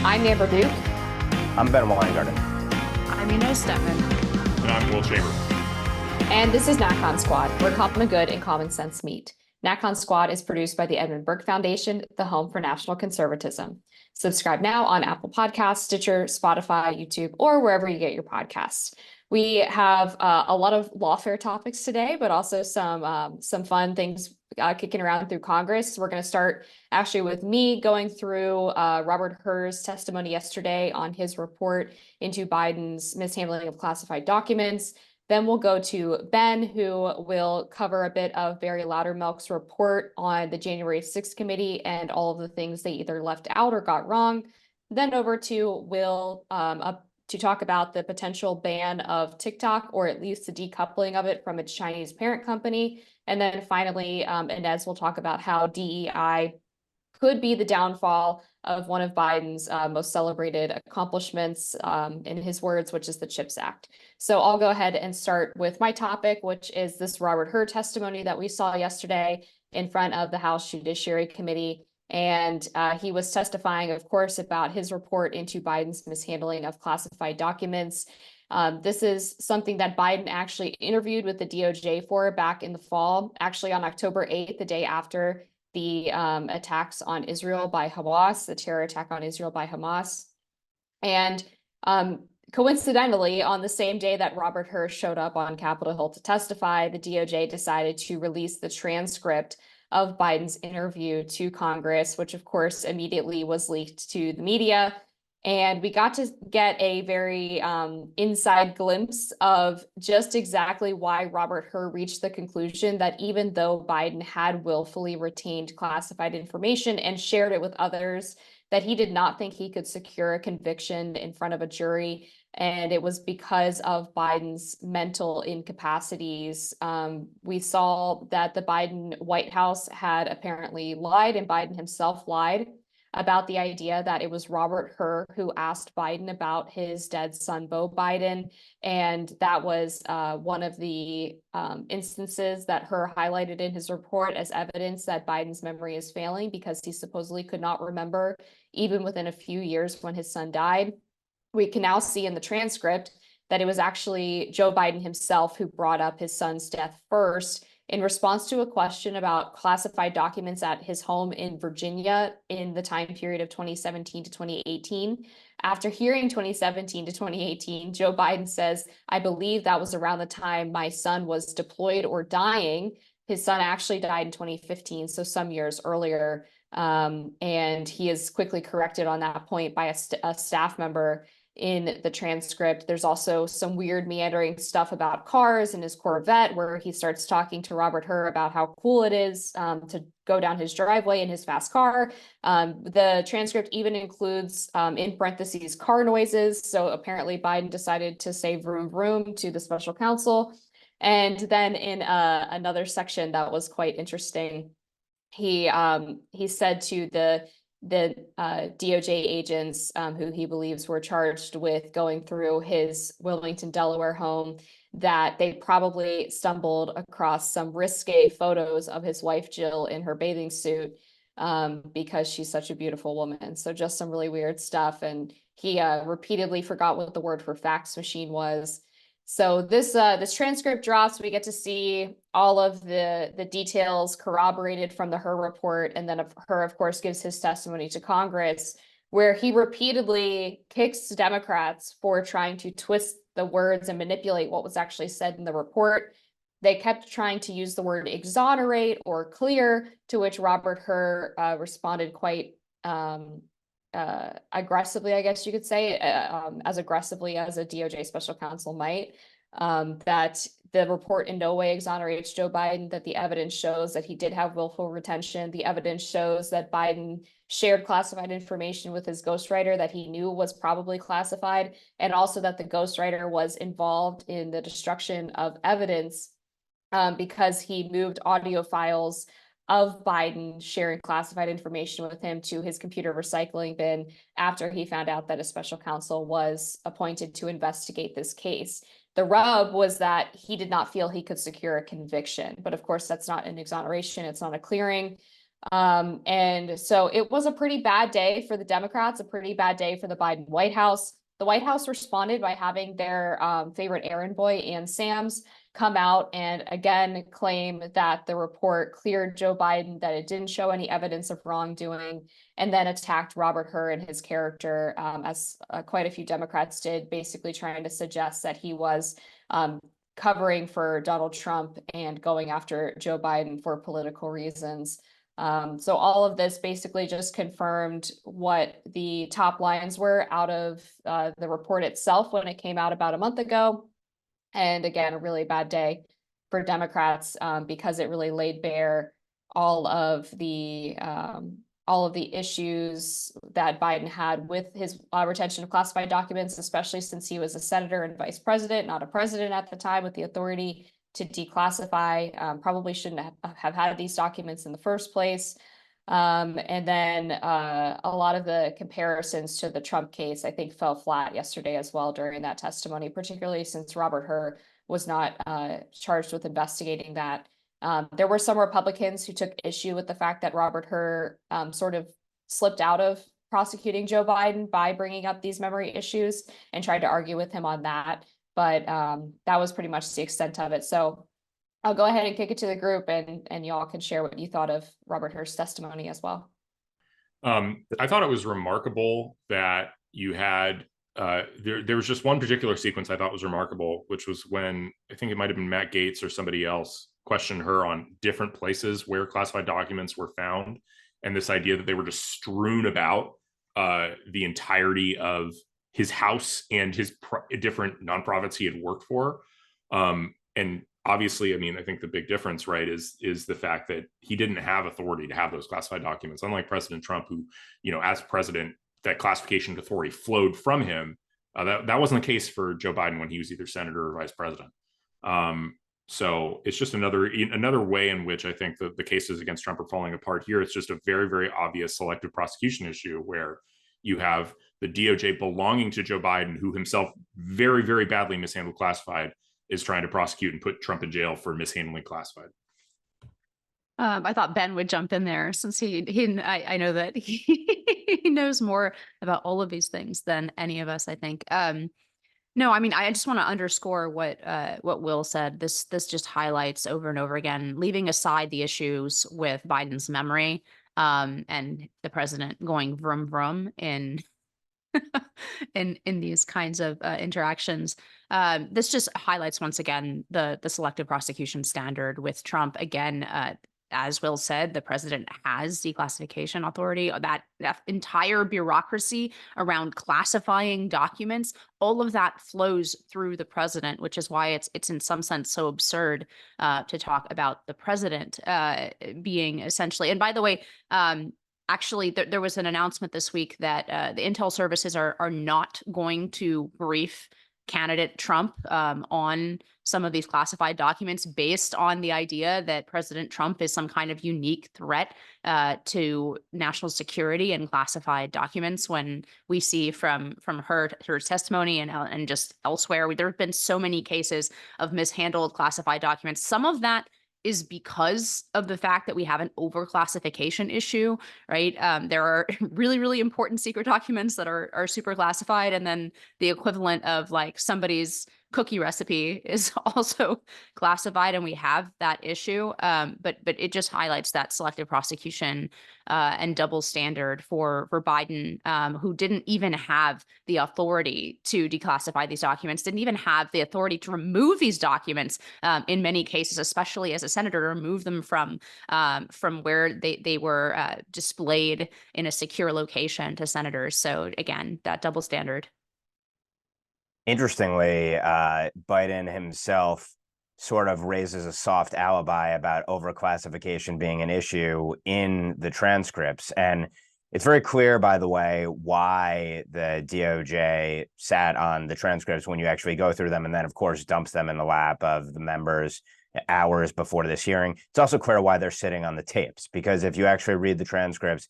I'm Amber Duke. I'm Ben Weingarten. I'm Inez. And I'm Will Chamberlain. And this is NatCon Squad, where common good and common sense meet. NatCon Squad is produced by the Edmund Burke Foundation, the home for national conservatism. Subscribe now on Apple Podcasts, Stitcher, Spotify, YouTube, or wherever you get your podcasts. We have a lot of lawfare topics today, but also some fun things kicking around through Congress. We're going to start actually with me going through Robert Hur's testimony yesterday on his report into Biden's mishandling of classified documents. Then we'll go to Ben, who will cover a bit of Barry Loudermilk's report on the January 6th committee and all of the things they either left out or got wrong. Then over to Will to talk about the potential ban of TikTok, or at least the decoupling of it from its Chinese parent company. And then finally, Inez will talk about how DEI could be the downfall of one of Biden's most celebrated accomplishments, in his words, which is the CHIPS Act. So I'll go ahead and start with my topic, which is this Robert Hur testimony that we saw yesterday in front of the House Judiciary Committee. And he was testifying, of course, about his report into Biden's mishandling of classified documents. This is something that Biden actually interviewed with the DOJ for back in the fall, actually on October 8th, the day after the attacks on Israel by Hamas, the terror attack on Israel by Hamas. And coincidentally, on the same day that Robert Hur showed up on Capitol Hill to testify, the DOJ decided to release the transcript of Biden's interview to Congress, which of course immediately was leaked to the media. And we got to get a very inside glimpse of just exactly why Robert Hur reached the conclusion that even though Biden had willfully retained classified information and shared it with others, that he did not think he could secure a conviction in front of a jury. And it was because of Biden's mental incapacities. We saw that the Biden White House had apparently lied, and Biden himself lied about the idea that it was Robert Hur who asked Biden about his dead son, Beau Biden. And that was one of the instances that Hur highlighted in his report as evidence that Biden's memory is failing, because he supposedly could not remember even within a few years when his son died. We can now see in the transcript that it was actually Joe Biden himself who brought up his son's death first in response to a question about classified documents at his home in Virginia in the time period of 2017 to 2018. After hearing 2017 to 2018, Joe Biden says, "I believe that was around the time my son was deployed or dying." His son actually died in 2015, so some years earlier. And he is quickly corrected on that point by a staff member in the transcript. There's also some weird meandering stuff about cars and his Corvette, where he starts talking to Robert Hur about how cool it is to go down his driveway in his fast car. The transcript even includes, in parentheses, car noises. So apparently Biden decided to say vroom vroom to the special counsel. And then in another section that was quite interesting, he said to the DOJ agents who he believes were charged with going through his Wilmington, Delaware home, that they probably stumbled across some risque photos of his wife, Jill, in her bathing suit because she's such a beautiful woman. So just some really weird stuff. And he repeatedly forgot what the word for fax machine was. So this transcript drops. We get to see all of the details corroborated from the Hur report, and then Hur, of course, gives his testimony to Congress, where he repeatedly kicks Democrats for trying to twist the words and manipulate what was actually said in the report. They kept trying to use the word exonerate or clear, to which Robert Hur responded quite aggressively, I guess you could say, as aggressively as a DOJ special counsel might, that the report in no way exonerates Joe Biden, that the evidence shows that he did have willful retention. The evidence shows that Biden shared classified information with his ghostwriter that he knew was probably classified, and also that the ghostwriter was involved in the destruction of evidence because he moved audio files of Biden sharing classified information with him to his computer recycling bin after he found out that a special counsel was appointed to investigate this case. The rub was that he did not feel he could secure a conviction, but of course that's not an exoneration, it's not a clearing. And so it was a pretty bad day for the Democrats, a pretty bad day for the Biden White House. The White House responded by having their favorite errand boy, Ann Sams, come out and again claim that the report cleared Joe Biden, that it didn't show any evidence of wrongdoing, and then attacked Robert Hur and his character, as quite a few Democrats did, basically trying to suggest that he was covering for Donald Trump and going after Joe Biden for political reasons. So all of this basically just confirmed what the top lines were out of the report itself when it came out about a month ago. And again, a really bad day for Democrats because it really laid bare all of the issues that Biden had with his retention of classified documents, especially since he was a senator and vice president, not a president at the time, with the authority to declassify. Probably shouldn't have had these documents in the first place. And then a lot of the comparisons to the Trump case, I think, fell flat yesterday as well during that testimony, particularly since Robert Hur was not charged with investigating that. There were some Republicans who took issue with the fact that Robert Hur sort of slipped out of prosecuting Joe Biden by bringing up these memory issues and tried to argue with him on that. But that was pretty much the extent of it. So I'll go ahead and kick it to the group, and y'all can share what you thought of Robert Hur's testimony as well. I thought it was remarkable that you had there was just one particular sequence I thought was remarkable, which was when I think it might have been Matt Gaetz or somebody else questioned her on different places where classified documents were found, and this idea that they were just strewn about the entirety of his house and his different nonprofits he had worked for. And obviously, I mean, I think the big difference, right, is the fact that he didn't have authority to have those classified documents, unlike President Trump, who, you know, as president, that classification authority flowed from him. That wasn't the case for Joe Biden when he was either senator or vice president. So it's just another way in which I think the cases against Trump are falling apart here. It's just a very, very obvious selective prosecution issue where you have the DOJ belonging to Joe Biden, who himself very, very badly mishandled classified, is trying to prosecute and put Trump in jail for mishandling classified. I thought Ben would jump in there since I know that he knows more about all of these things than any of us, I think. No, I mean, I just want to underscore what Will said. This just highlights over and over again, leaving aside the issues with Biden's memory and the president going vroom vroom in these kinds of interactions. This just highlights once again the selective prosecution standard with Trump. Again, as Will said, the president has declassification authority. That entire bureaucracy around classifying documents, all of that flows through the president, which is why it's in some sense so absurd to talk about the president being essentially. And by the way, actually, there was an announcement this week that the intel services are not going to brief candidate Trump on some of these classified documents based on the idea that President Trump is some kind of unique threat to national security and classified documents. When we see from her testimony and just elsewhere, there have been so many cases of mishandled classified documents. Some of that is because of the fact that we have an overclassification issue, right? There are really, really important secret documents that are super classified, and then the equivalent of like somebody's cookie recipe is also classified, and we have that issue. But it just highlights that selective prosecution and double standard for Biden, who didn't even have the authority to declassify these documents, didn't even have the authority to remove these documents in many cases, especially as a senator, to remove them from where they were displayed in a secure location to senators. So again, that double standard. Interestingly, Biden himself sort of raises a soft alibi about overclassification being an issue in the transcripts. And it's very clear, by the way, why the DOJ sat on the transcripts when you actually go through them and then, of course, dumps them in the lap of the members hours before this hearing. It's also clear why they're sitting on the tapes, because if you actually read the transcripts,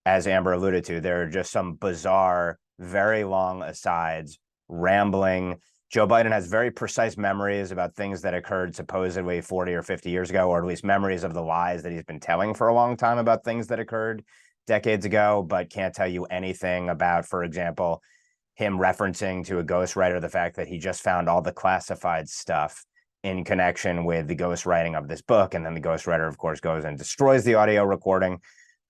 as Amber alluded to, there are just some bizarre, very long asides, rambling, Joe Biden has very precise memories about things that occurred supposedly 40 or 50 years ago, or at least memories of the lies that he's been telling for a long time about things that occurred decades ago, but can't tell you anything about, for example, him referencing to a ghostwriter the fact that he just found all the classified stuff in connection with the ghostwriting of this book. And then the ghostwriter, of course, goes and destroys the audio recording.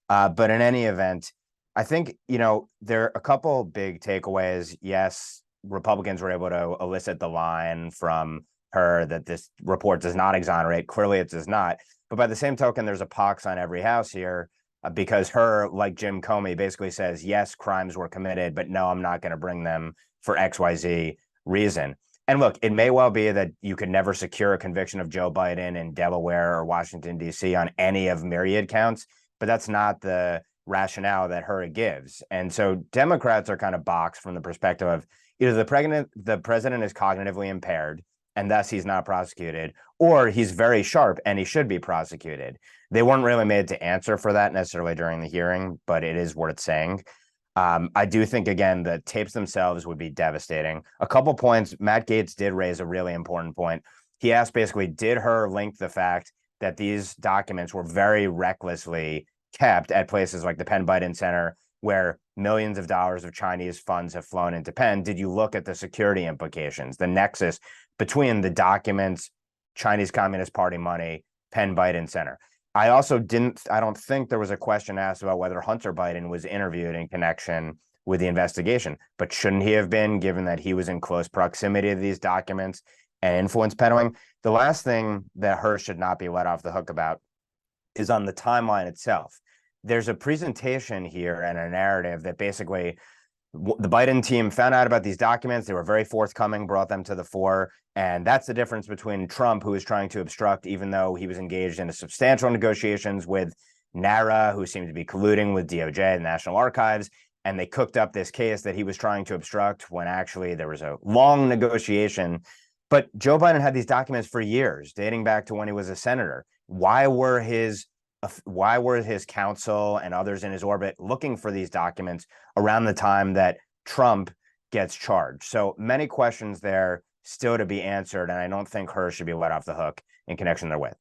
But in any event, I think, there are a couple big takeaways. Yes, Republicans were able to elicit the line from her that this report does not exonerate. Clearly, it does not. But by the same token, there's a pox on every house here because her, like Jim Comey, basically says, yes, crimes were committed, but no, I'm not going to bring them for XYZ reason. And look, it may well be that you could never secure a conviction of Joe Biden in Delaware or Washington, D.C. on any of myriad counts, but that's not the rationale that her gives. And so Democrats are kind of boxed from the perspective of either the president is cognitively impaired and thus he's not prosecuted, or he's very sharp and he should be prosecuted. They weren't really made to answer for that necessarily during the hearing, but it is worth saying. I do think, again, the tapes themselves would be devastating. A couple points. Matt Gaetz did raise a really important point. He asked basically, did her link the fact that these documents were very recklessly kept at places like the Penn Biden Center, where millions of dollars of Chinese funds have flown into Penn? Did you look at the security implications, the nexus between the documents, Chinese Communist Party money, Penn Biden Center? I don't think there was a question asked about whether Hunter Biden was interviewed in connection with the investigation, but shouldn't he have been, given that he was in close proximity to these documents and influence peddling? The last thing that her should not be let off the hook about is on the timeline itself. There's a presentation here and a narrative that basically the Biden team found out about these documents. They were very forthcoming, brought them to the fore. And that's the difference between Trump, who is trying to obstruct, even though he was engaged in substantial negotiations with NARA, who seemed to be colluding with DOJ, the National Archives. And they cooked up this case that he was trying to obstruct when actually there was a long negotiation. But Joe Biden had these documents for years, dating back to when he was a senator. Why were his counsel and others in his orbit looking for these documents around the time that Trump gets charged? So many questions there still to be answered, and I don't think her should be let off the hook in connection therewith.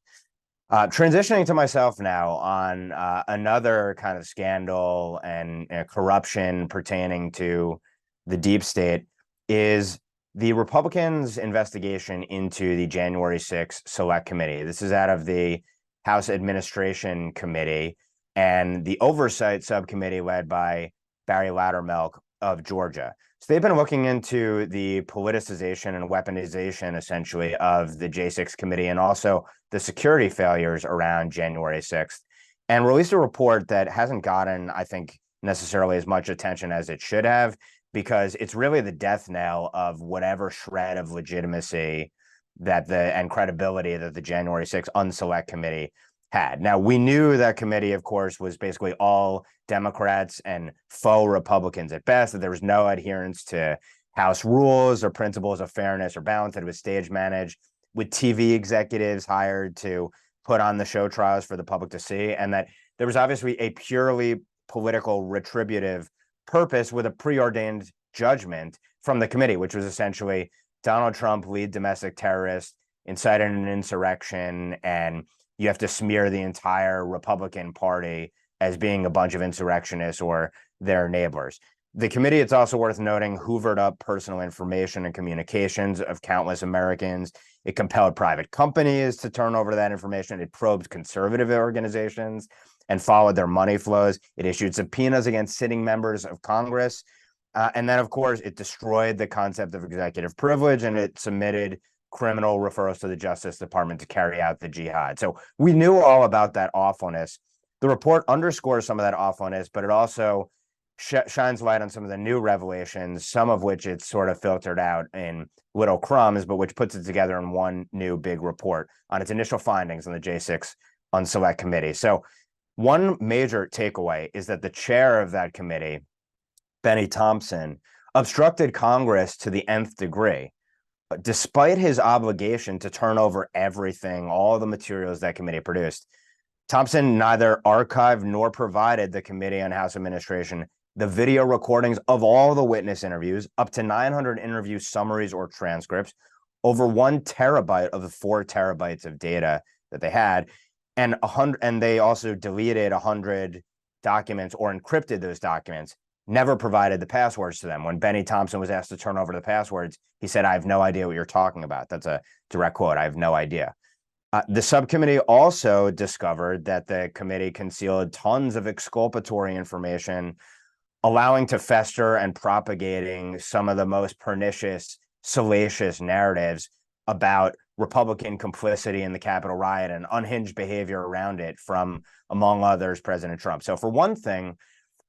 Transitioning to myself now on another kind of scandal and corruption pertaining to the deep state is the Republicans' investigation into the January 6th Select Committee. This is out of the House Administration Committee and the Oversight Subcommittee led by Barry Loudermilk of Georgia. So they've been looking into the politicization and weaponization, essentially, of the J6 Committee and also the security failures around January 6th, and released a report that hasn't gotten, I think, necessarily as much attention as it should have, because it's really the death knell of whatever shred of legitimacy and credibility that the January 6th Unselect Committee had. Now, we knew that committee, of course, was basically all Democrats and faux Republicans at best, that there was no adherence to House rules or principles of fairness or balance, that it was stage managed with TV executives hired to put on the show trials for the public to see, and that there was obviously a purely political retributive purpose with a preordained judgment from the committee, which was essentially Donald Trump, lead domestic terrorist, incited an insurrection, and you have to smear the entire Republican Party as being a bunch of insurrectionists or their enablers. The committee, it's also worth noting, hoovered up personal information and communications of countless Americans. It compelled private companies to turn over that information. It probed conservative organizations and followed their money flows. It issued subpoenas against sitting members of Congress. And then, of course, it destroyed the concept of executive privilege, and it submitted criminal referrals to the Justice Department to carry out the jihad. So we knew all about that awfulness. The report underscores some of that awfulness, but it also shines light on some of the new revelations, some of which it's sort of filtered out in little crumbs, but which puts it together in one new big report on its initial findings on the J6 Unselect Committee. So one major takeaway is that the chair of that committee, Benny Thompson, obstructed Congress to the nth degree. Despite his obligation to turn over everything, all the materials that committee produced, Thompson neither archived nor provided the Committee on House Administration the video recordings of all the witness interviews, up to 900 interview summaries or transcripts, over 1 terabyte of the 4 terabytes of data that they had, and they also deleted 100 documents or encrypted those documents, never provided the passwords to them. When Benny Thompson was asked to turn over the passwords, he said, "I have no idea what you're talking about." That's a direct quote. "I have no idea." The subcommittee also discovered that the committee concealed tons of exculpatory information, allowing to fester and propagating some of the most pernicious, salacious narratives about Republican complicity in the Capitol riot and unhinged behavior around it from, among others, President Trump. So for one thing,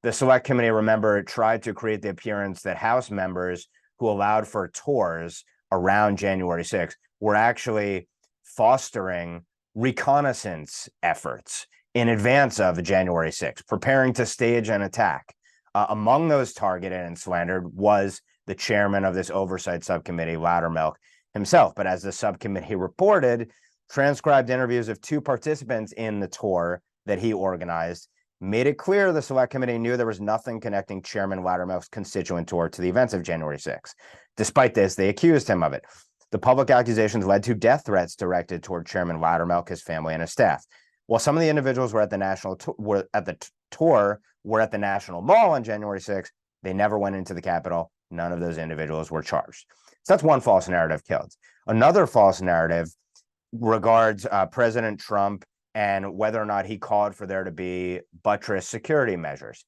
the Select Committee, remember, tried to create the appearance that House members who allowed for tours around January 6th were actually fostering reconnaissance efforts in advance of January 6th, preparing to stage an attack. Among those targeted and slandered was the chairman of this oversight subcommittee, Loudermilk himself. But as the subcommittee reported, transcribed interviews of 2 participants in the tour that he organized made it clear the Select Committee knew there was nothing connecting Chairman Loudermilk's constituent tour to the events of January 6th. Despite this, they accused him of it. The public accusations led to death threats directed toward Chairman Loudermilk, his family, and his staff. While some of the individuals were at the National Mall on January 6th, they never went into the Capitol. None of those individuals were charged. So that's one false narrative killed. Another false narrative regards President Trump and whether or not he called for there to be buttress security measures.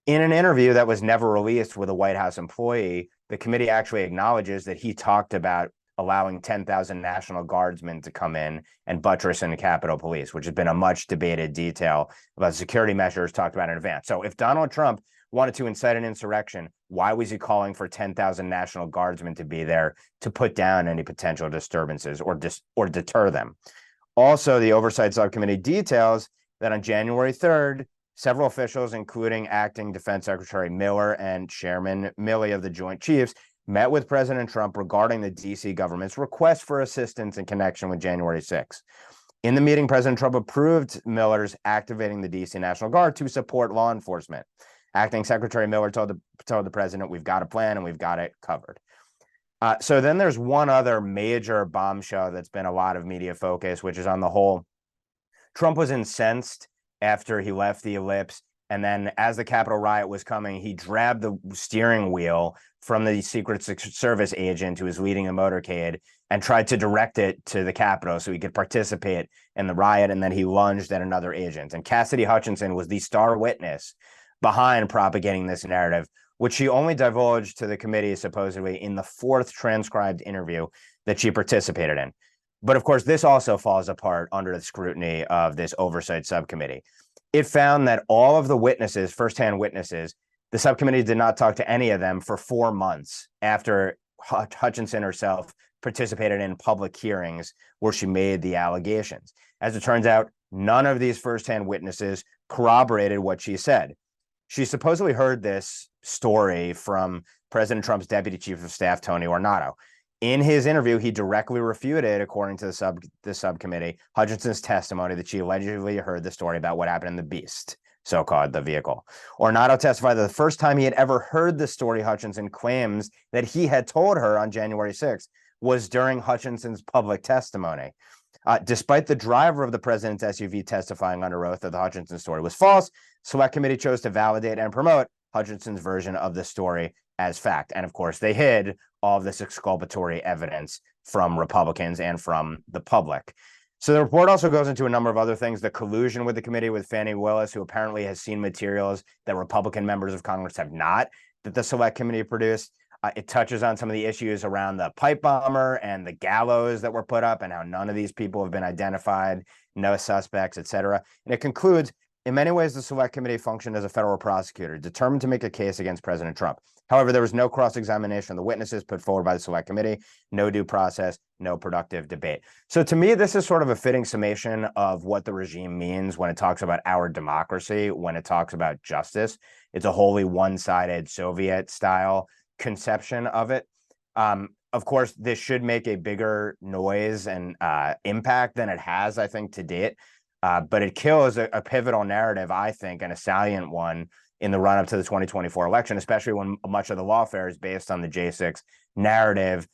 In an interview that was never released with a White House employee, the committee actually acknowledges that he talked about allowing 10,000 National Guardsmen to come in and buttress in the Capitol Police, which has been a much debated detail about security measures talked about in advance. So if Donald Trump wanted to incite an insurrection, why was he calling for 10,000 National Guardsmen to be there to put down any potential disturbances or deter them? Also, the Oversight Subcommittee details that on January 3rd, several officials, including Acting Defense Secretary Miller and Chairman Milley of the Joint Chiefs, met with President Trump regarding the D.C. government's request for assistance in connection with January 6th. In the meeting, President Trump approved Miller's activating the D.C. National Guard to support law enforcement. Acting Secretary Miller told the president, "We've got a plan and we've got it covered." So then there's one other major bombshell that's been a lot of media focus, which is on the whole, Trump was incensed after he left the ellipse. And then as the Capitol riot was coming, he grabbed the steering wheel from the Secret Service agent who was leading the motorcade and tried to direct it to the Capitol so he could participate in the riot. And then he lunged at another agent. And Cassidy Hutchinson was the star witness behind propagating this narrative, which she only divulged to the committee supposedly in the 4th transcribed interview that she participated in. But of course, this also falls apart under the scrutiny of this oversight subcommittee. It found that all of the witnesses, firsthand witnesses, the subcommittee did not talk to any of them for 4 months after Hutchinson herself participated in public hearings where she made the allegations. As it turns out, none of these firsthand witnesses corroborated what she said. She supposedly heard this story from President Trump's Deputy Chief of Staff, Tony Ornato. In his interview, he directly refuted, according to the subcommittee, Hutchinson's testimony that she allegedly heard the story about what happened in the Beast, so-called the vehicle. Ornato testified that the first time he had ever heard the story Hutchinson claims that he had told her on January 6th was during Hutchinson's public testimony. Despite the driver of the president's SUV testifying under oath that the Hutchinson story was false, Select Committee chose to validate and promote Hutchinson's version of the story as fact. And of course, they hid all of this exculpatory evidence from Republicans and from the public. So the report also goes into a number of other things, the collusion with the committee with Fani Willis, who apparently has seen materials that Republican members of Congress have not, that the Select Committee produced. It touches on some of the issues around the pipe bomber and the gallows that were put up and how none of these people have been identified, no suspects, et cetera. And it concludes, in many ways, the Select Committee functioned as a federal prosecutor, determined to make a case against President Trump. However, there was no cross-examination of the witnesses put forward by the Select Committee, no due process, no productive debate. So to me, this is sort of a fitting summation of what the regime means when it talks about our democracy, when it talks about justice. It's a wholly one-sided Soviet-style conception of it. Of course, this should make a bigger noise and impact than it has, I think, to date. But it kills a pivotal narrative, I think, and a salient one in the run-up to the 2024 election, especially when much of the lawfare is based on the J6 narrative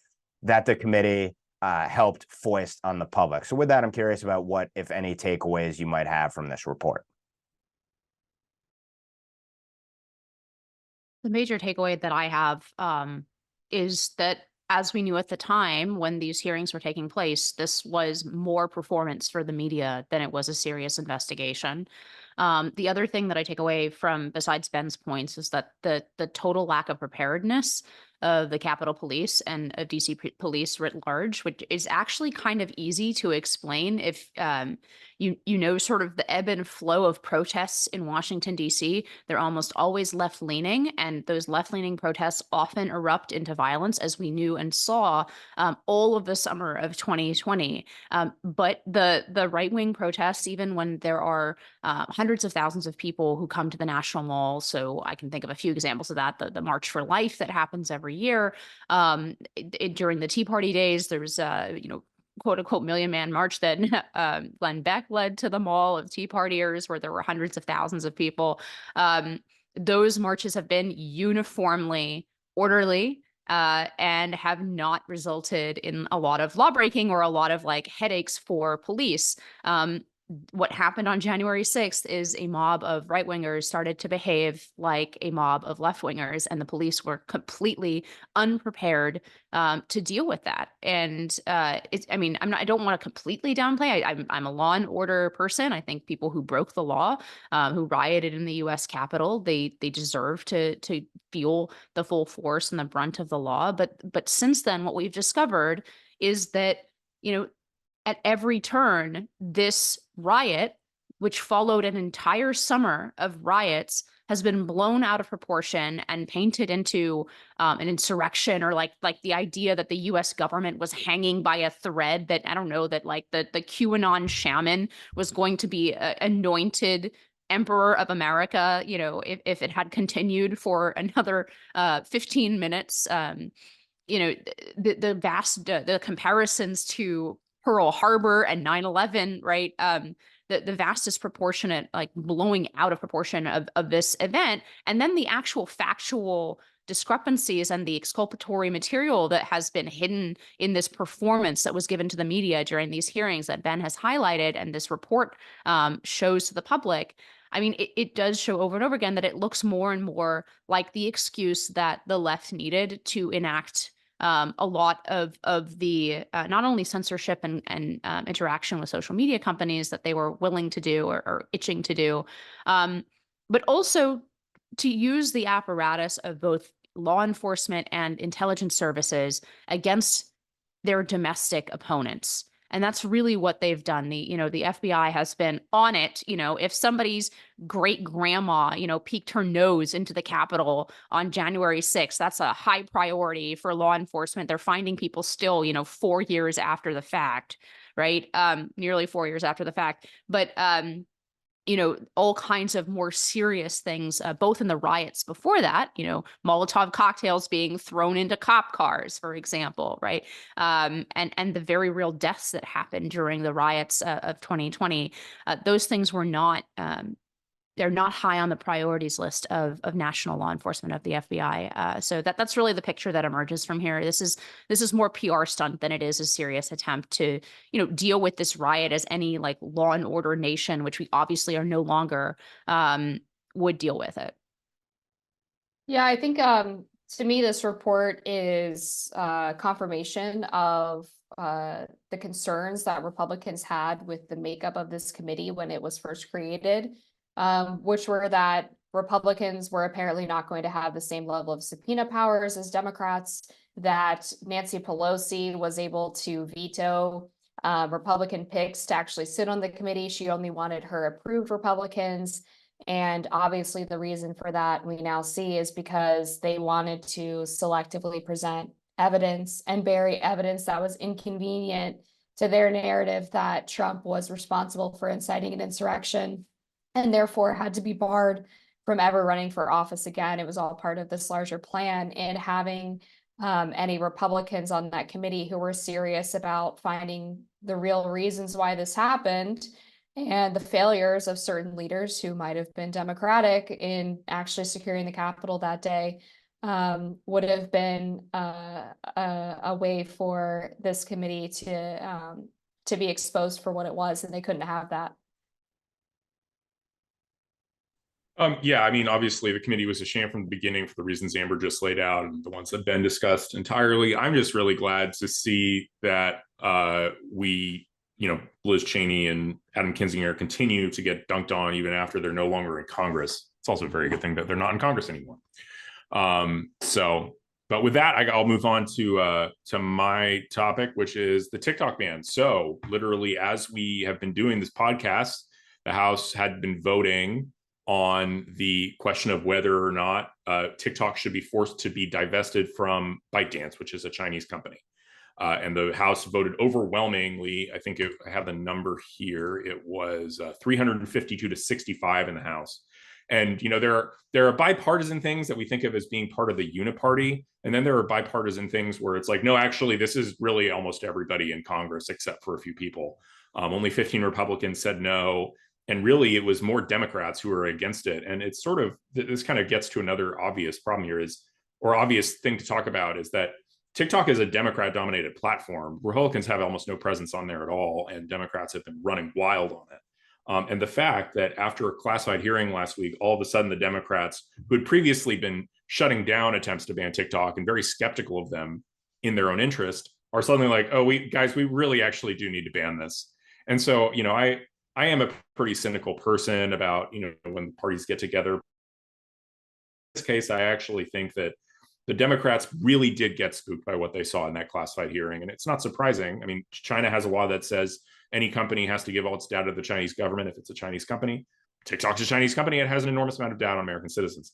that the committee helped foist on the public. So with that, I'm curious about what, if any, takeaways you might have from this report. The major takeaway that I have is that, as we knew at the time when these hearings were taking place, this was more performance for the media than it was a serious investigation. The other thing that I take away from, besides Ben's points, is that the total lack of preparedness of the Capitol Police and of DC Police writ large, which is actually kind of easy to explain if you know sort of the ebb and flow of protests in Washington, D.C. They're almost always left-leaning, and those left-leaning protests often erupt into violence, as we knew and saw all of the summer of 2020. But the right-wing protests, even when there are hundreds of thousands of people who come to the National Mall, so I can think of a few examples of that, the March for Life that happens every year. During the Tea Party days, there was quote unquote Million Man March that Glenn Beck led to the mall of Tea Partiers, where there were hundreds of thousands of people. Those marches have been uniformly orderly and have not resulted in a lot of lawbreaking or a lot of headaches for police. What happened on January 6th is a mob of right-wingers started to behave like a mob of left-wingers, and the police were completely unprepared to deal with that. And I don't want to completely downplay. I'm a law and order person. I think people who broke the law, who rioted in the U.S. Capitol, they deserve to feel the full force and the brunt of the law. But since then, what we've discovered is that, at every turn, this riot, which followed an entire summer of riots, has been blown out of proportion and painted into an insurrection, or like the idea that the U.S. government was hanging by a thread, that, I don't know, that the QAnon shaman was going to be anointed emperor of America, if it had continued for another 15 minutes. The vast the comparisons to Pearl Harbor and 9/11, right? The vast disproportionate, blowing out of proportion of this event, and then the actual factual discrepancies and the exculpatory material that has been hidden in this performance that was given to the media during these hearings that Ben has highlighted, and this report shows to the public. I mean, it does show over and over again that it looks more and more like the excuse that the left needed to enact a lot of the not only censorship and interaction with social media companies that they were willing to do or itching to do, but also to use the apparatus of both law enforcement and intelligence services against their domestic opponents. And that's really what they've done. The FBI has been on it. If somebody's great grandma, peeked her nose into the Capitol on January 6th, that's a high priority for law enforcement. They're finding people still, 4 years after the fact, right? Nearly 4 years after the fact. But, all kinds of more serious things, both in the riots before that, Molotov cocktails being thrown into cop cars, for example, right? And the very real deaths that happened during the riots of 2020, those things were not, they're not high on the priorities list of national law enforcement, of the FBI. So that's really the picture that emerges from here. This is more PR stunt than it is a serious attempt to, deal with this riot as any law and order nation, which we obviously are no longer, would deal with it. Yeah, I think to me, this report is confirmation of the concerns that Republicans had with the makeup of this committee when it was first created. Which were that Republicans were apparently not going to have the same level of subpoena powers as Democrats, that Nancy Pelosi was able to veto Republican picks to actually sit on the committee. She only wanted her approved Republicans. And obviously the reason for that, we now see, is because they wanted to selectively present evidence and bury evidence that was inconvenient to their narrative that Trump was responsible for inciting an insurrection, and therefore had to be barred from ever running for office again. It was all part of this larger plan. And having any Republicans on that committee who were serious about finding the real reasons why this happened and the failures of certain leaders who might have been Democratic in actually securing the Capitol that day would have been a way for this committee to be exposed for what it was, and they couldn't have that. Yeah, I mean, obviously the committee was a sham from the beginning for the reasons Amber just laid out and the ones that Ben discussed entirely. I'm just really glad to see that Liz Cheney and Adam Kinzinger continue to get dunked on even after they're no longer in Congress. It's also a very good thing that they're not in Congress anymore. But with that, I'll move on to my topic, which is the TikTok ban. So literally, as we have been doing this podcast, the House had been voting on the question of whether or not TikTok should be forced to be divested from ByteDance, which is a Chinese company. And the House voted overwhelmingly. I think I have the number here. It was 352 to 65 in the House. And there are bipartisan things that we think of as being part of the uniparty, and then there are bipartisan things where it's like, no, actually, this is really almost everybody in Congress except for a few people. Only 15 Republicans said no. And really, it was more Democrats who were against it. And it's sort of, this kind of gets to another obvious problem here or obvious thing to talk about is that TikTok is a Democrat-dominated platform. Republicans have almost no presence on there at all, and Democrats have been running wild on it. And the fact that after a classified hearing last week, all of a sudden the Democrats, who had previously been shutting down attempts to ban TikTok and very skeptical of them in their own interest, are suddenly like, oh, we really actually do need to ban this. And so, I am a pretty cynical person about, when parties get together. In this case, I actually think that the Democrats really did get spooked by what they saw in that classified hearing. And it's not surprising. I mean, China has a law that says any company has to give all its data to the Chinese government if it's a Chinese company. TikTok's a Chinese company. It has an enormous amount of data on American citizens.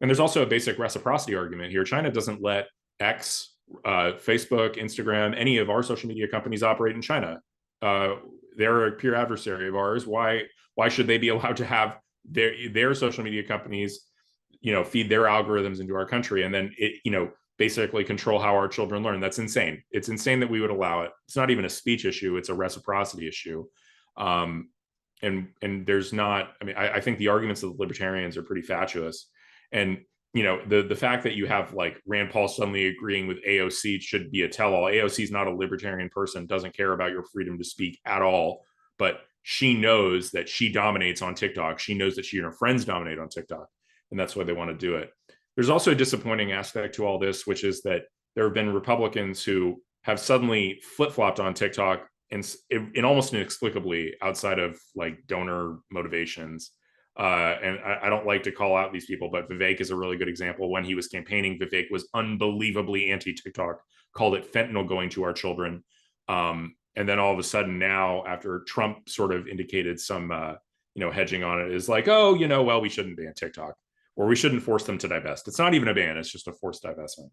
And there's also a basic reciprocity argument here. China doesn't let X, Facebook, Instagram, any of our social media companies operate in China. They're a peer adversary of ours. Why should they be allowed to have their social media companies, feed their algorithms into our country and then basically control how our children learn? That's insane. It's insane that we would allow it. It's not even a speech issue. It's a reciprocity issue. And there's not, I think the arguments of the libertarians are pretty fatuous. And the fact that you have like Rand Paul suddenly agreeing with AOC should be a tell-all. AOC is not a libertarian person, doesn't care about your freedom to speak at all, but she knows that she dominates on TikTok. She knows that she and her friends dominate on TikTok, and that's why they want to do it. There's also a disappointing aspect to all this, which is that there have been Republicans who have suddenly flip-flopped on TikTok and almost inexplicably outside of like donor motivations. And I don't like to call out these people, but Vivek is a really good example. When he was campaigning, Vivek was unbelievably anti-TikTok, called it fentanyl going to our children. And then all of a sudden now, after Trump sort of indicated some, hedging on it, is like, oh, well, we shouldn't ban TikTok, or we shouldn't force them to divest. It's not even a ban. It's just a forced divestment.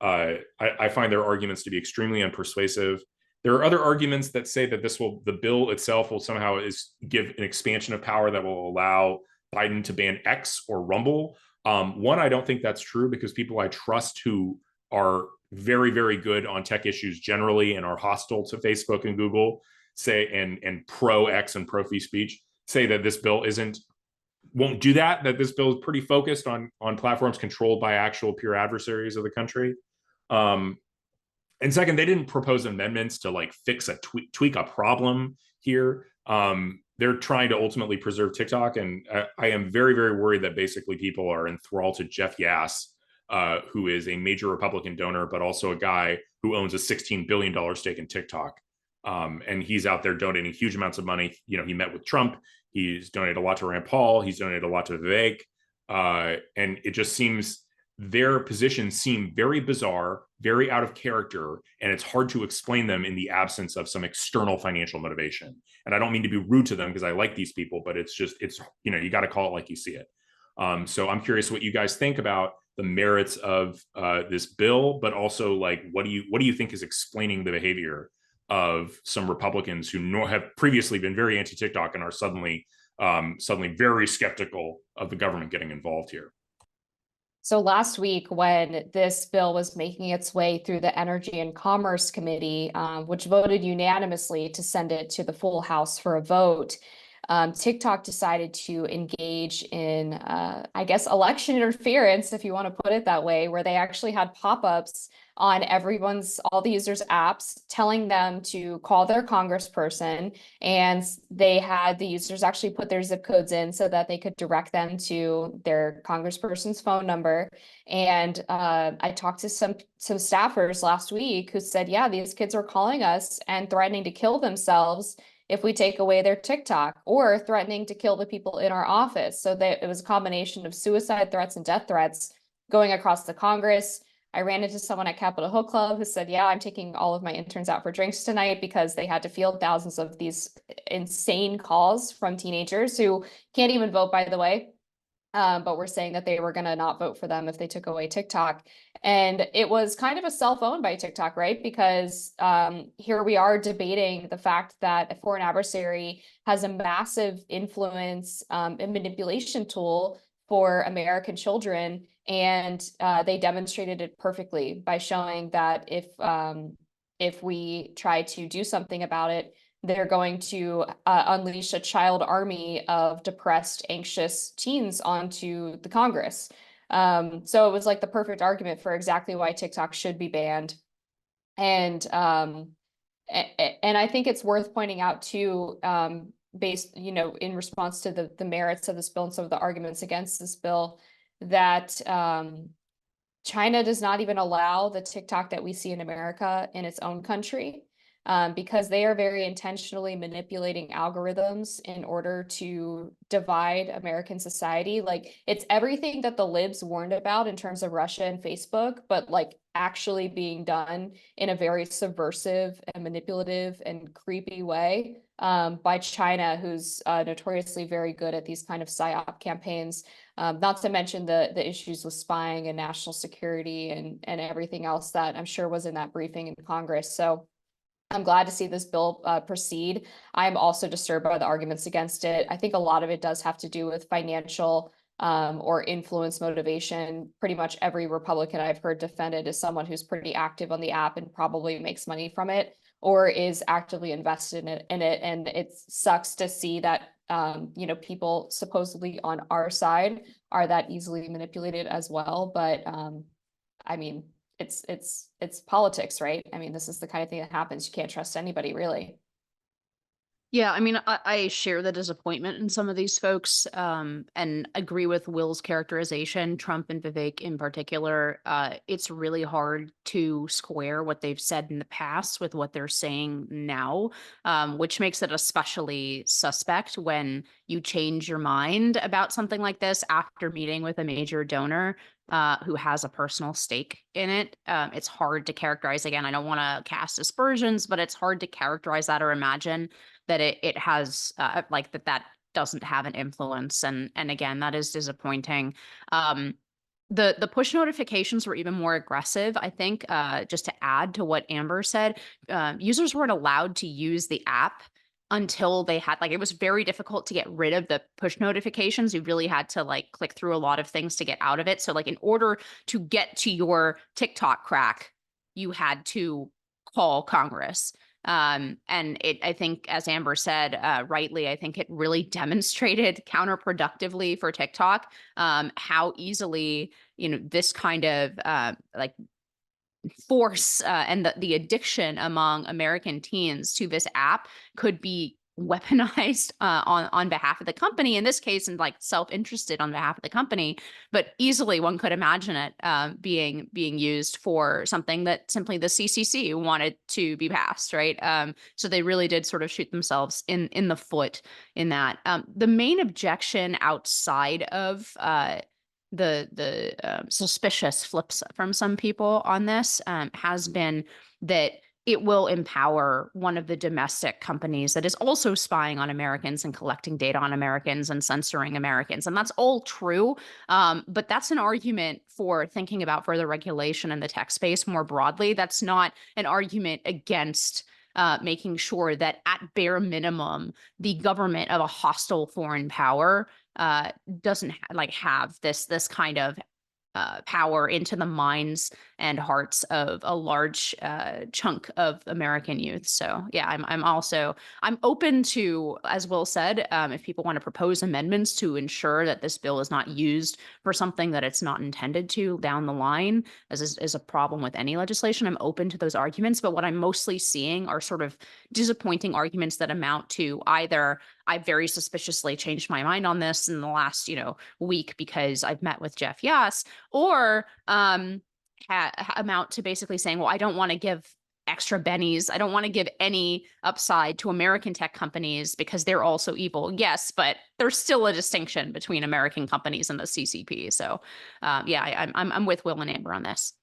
I find their arguments to be extremely unpersuasive. There are other arguments that say that the bill itself will somehow give an expansion of power that will allow Biden to ban X or Rumble. One, I don't think that's true, because people I trust who are very, very good on tech issues generally and are hostile to Facebook and Google say, and pro X and pro free speech, say that this bill won't do that this bill is pretty focused on platforms controlled by actual peer adversaries of the country. And second, they didn't propose amendments to like fix tweak a problem here. They're trying to ultimately preserve TikTok. And I am very, very worried that basically people are enthralled to Jeff Yass, who is a major Republican donor, but also a guy who owns a $16 billion stake in TikTok. And he's out there donating huge amounts of money. He met with Trump. He's donated a lot to Rand Paul. He's donated a lot to Vivek. And it just seems their positions seem very bizarre, very out of character, and it's hard to explain them in the absence of some external financial motivation. And I don't mean to be rude to them, because I like these people, but it's you got to call it like you see it. So I'm curious what you guys think about the merits of this bill, but also like, what do you think is explaining the behavior of some Republicans who have previously been very anti-TikTok and are suddenly very skeptical of the government getting involved here? So last week, when this bill was making its way through the Energy and Commerce Committee, which voted unanimously to send it to the full House for a vote, TikTok decided to engage in, I guess, election interference, if you want to put it that way, where they actually had pop-ups on all the users' apps telling them to call their congressperson, and they had the users actually put their zip codes in so that they could direct them to their congressperson's phone number. And I talked to some staffers last week who said, yeah, these kids are calling us and threatening to kill themselves if we take away their TikTok, or threatening to kill the people in our office. So it was a combination of suicide threats and death threats going across the Congress. I ran into someone at Capitol Hill Club who said, yeah, I'm taking all of my interns out for drinks tonight because they had to field thousands of these insane calls from teenagers who can't even vote, by the way. But were saying that they were going to not vote for them if they took away TikTok. And it was kind of a self-owned by TikTok, right? Because here we are debating the fact that a foreign adversary has a massive influence and manipulation tool for American children. And they demonstrated it perfectly by showing that if we try to do something about it, they're going to unleash a child army of depressed, anxious teens onto the Congress. So it was like the perfect argument for exactly why TikTok should be banned. And I think it's worth pointing out too, based, in response to the merits of this bill and some of the arguments against this bill, that China does not even allow the TikTok that we see in America in its own country. Because they are very intentionally manipulating algorithms in order to divide American society. Like, it's everything that the libs warned about in terms of Russia and Facebook, but like actually being done in a very subversive and manipulative and creepy way by China, who's notoriously very good at these kind of PSYOP campaigns. Not to mention the issues with spying and national security and everything else that I'm sure was in that briefing in Congress. So I'm glad to see this bill proceed. I'm also disturbed by the arguments against it. I think a lot of it does have to do with financial or influence motivation. Pretty much every Republican I've heard defended is someone who's pretty active on the app and probably makes money from it, or is actively invested in it. And it sucks to see that people supposedly on our side are that easily manipulated as well. But I mean, it's politics, right? I mean, this is the kind of thing that happens. You can't trust anybody, really. Yeah, I mean, I share the disappointment in some of these folks, and agree with Will's characterization, Trump and Vivek in particular. It's really hard to square what they've said in the past with what they're saying now, which makes it especially suspect when you change your mind about something like this after meeting with a major donor who has a personal stake in it. It's hard to characterize. Again, I don't want to cast aspersions, but it's hard to characterize that or imagine that it has like that doesn't have an influence. And again, that is disappointing. The push notifications were even more aggressive, I think, just to add to what Amber said. Users weren't allowed to use the app until they had, like, it was very difficult to get rid of the push notifications. You really had to like click through a lot of things to get out of it. So like in order to get to your TikTok crack, you had to call Congress. And I think, as Amber said, rightly, I think it really demonstrated counterproductively for TikTok, how easily, this kind of like force and the addiction among American teens to this app could be weaponized on behalf of the company in this case, and like self-interested on behalf of the company, but easily one could imagine it being used for something that simply the CCC wanted to be passed, right? So they really did sort of shoot themselves in the foot in that. The main objection outside of the suspicious flips from some people on this has been that it will empower one of the domestic companies that is also spying on Americans and collecting data on Americans and censoring Americans. And that's all true. But that's an argument for thinking about further regulation in the tech space more broadly. That's not an argument against making sure that at bare minimum, the government of a hostile foreign power doesn't have this kind of power into the minds and hearts of a large chunk of American youth. So yeah, I'm open to, as Will said, if people want to propose amendments to ensure that this bill is not used for something that it's not intended to down the line, as is a problem with any legislation. I'm open to those arguments, but what I'm mostly seeing are sort of disappointing arguments that amount to either I very suspiciously changed my mind on this in the last, week because I've met with Jeff Yass, or amount to basically saying, well, I don't want to give extra bennies. I don't want to give any upside to American tech companies because they're also evil. Yes, but there's still a distinction between American companies and the CCP. So, I'm with Will and Amber on this.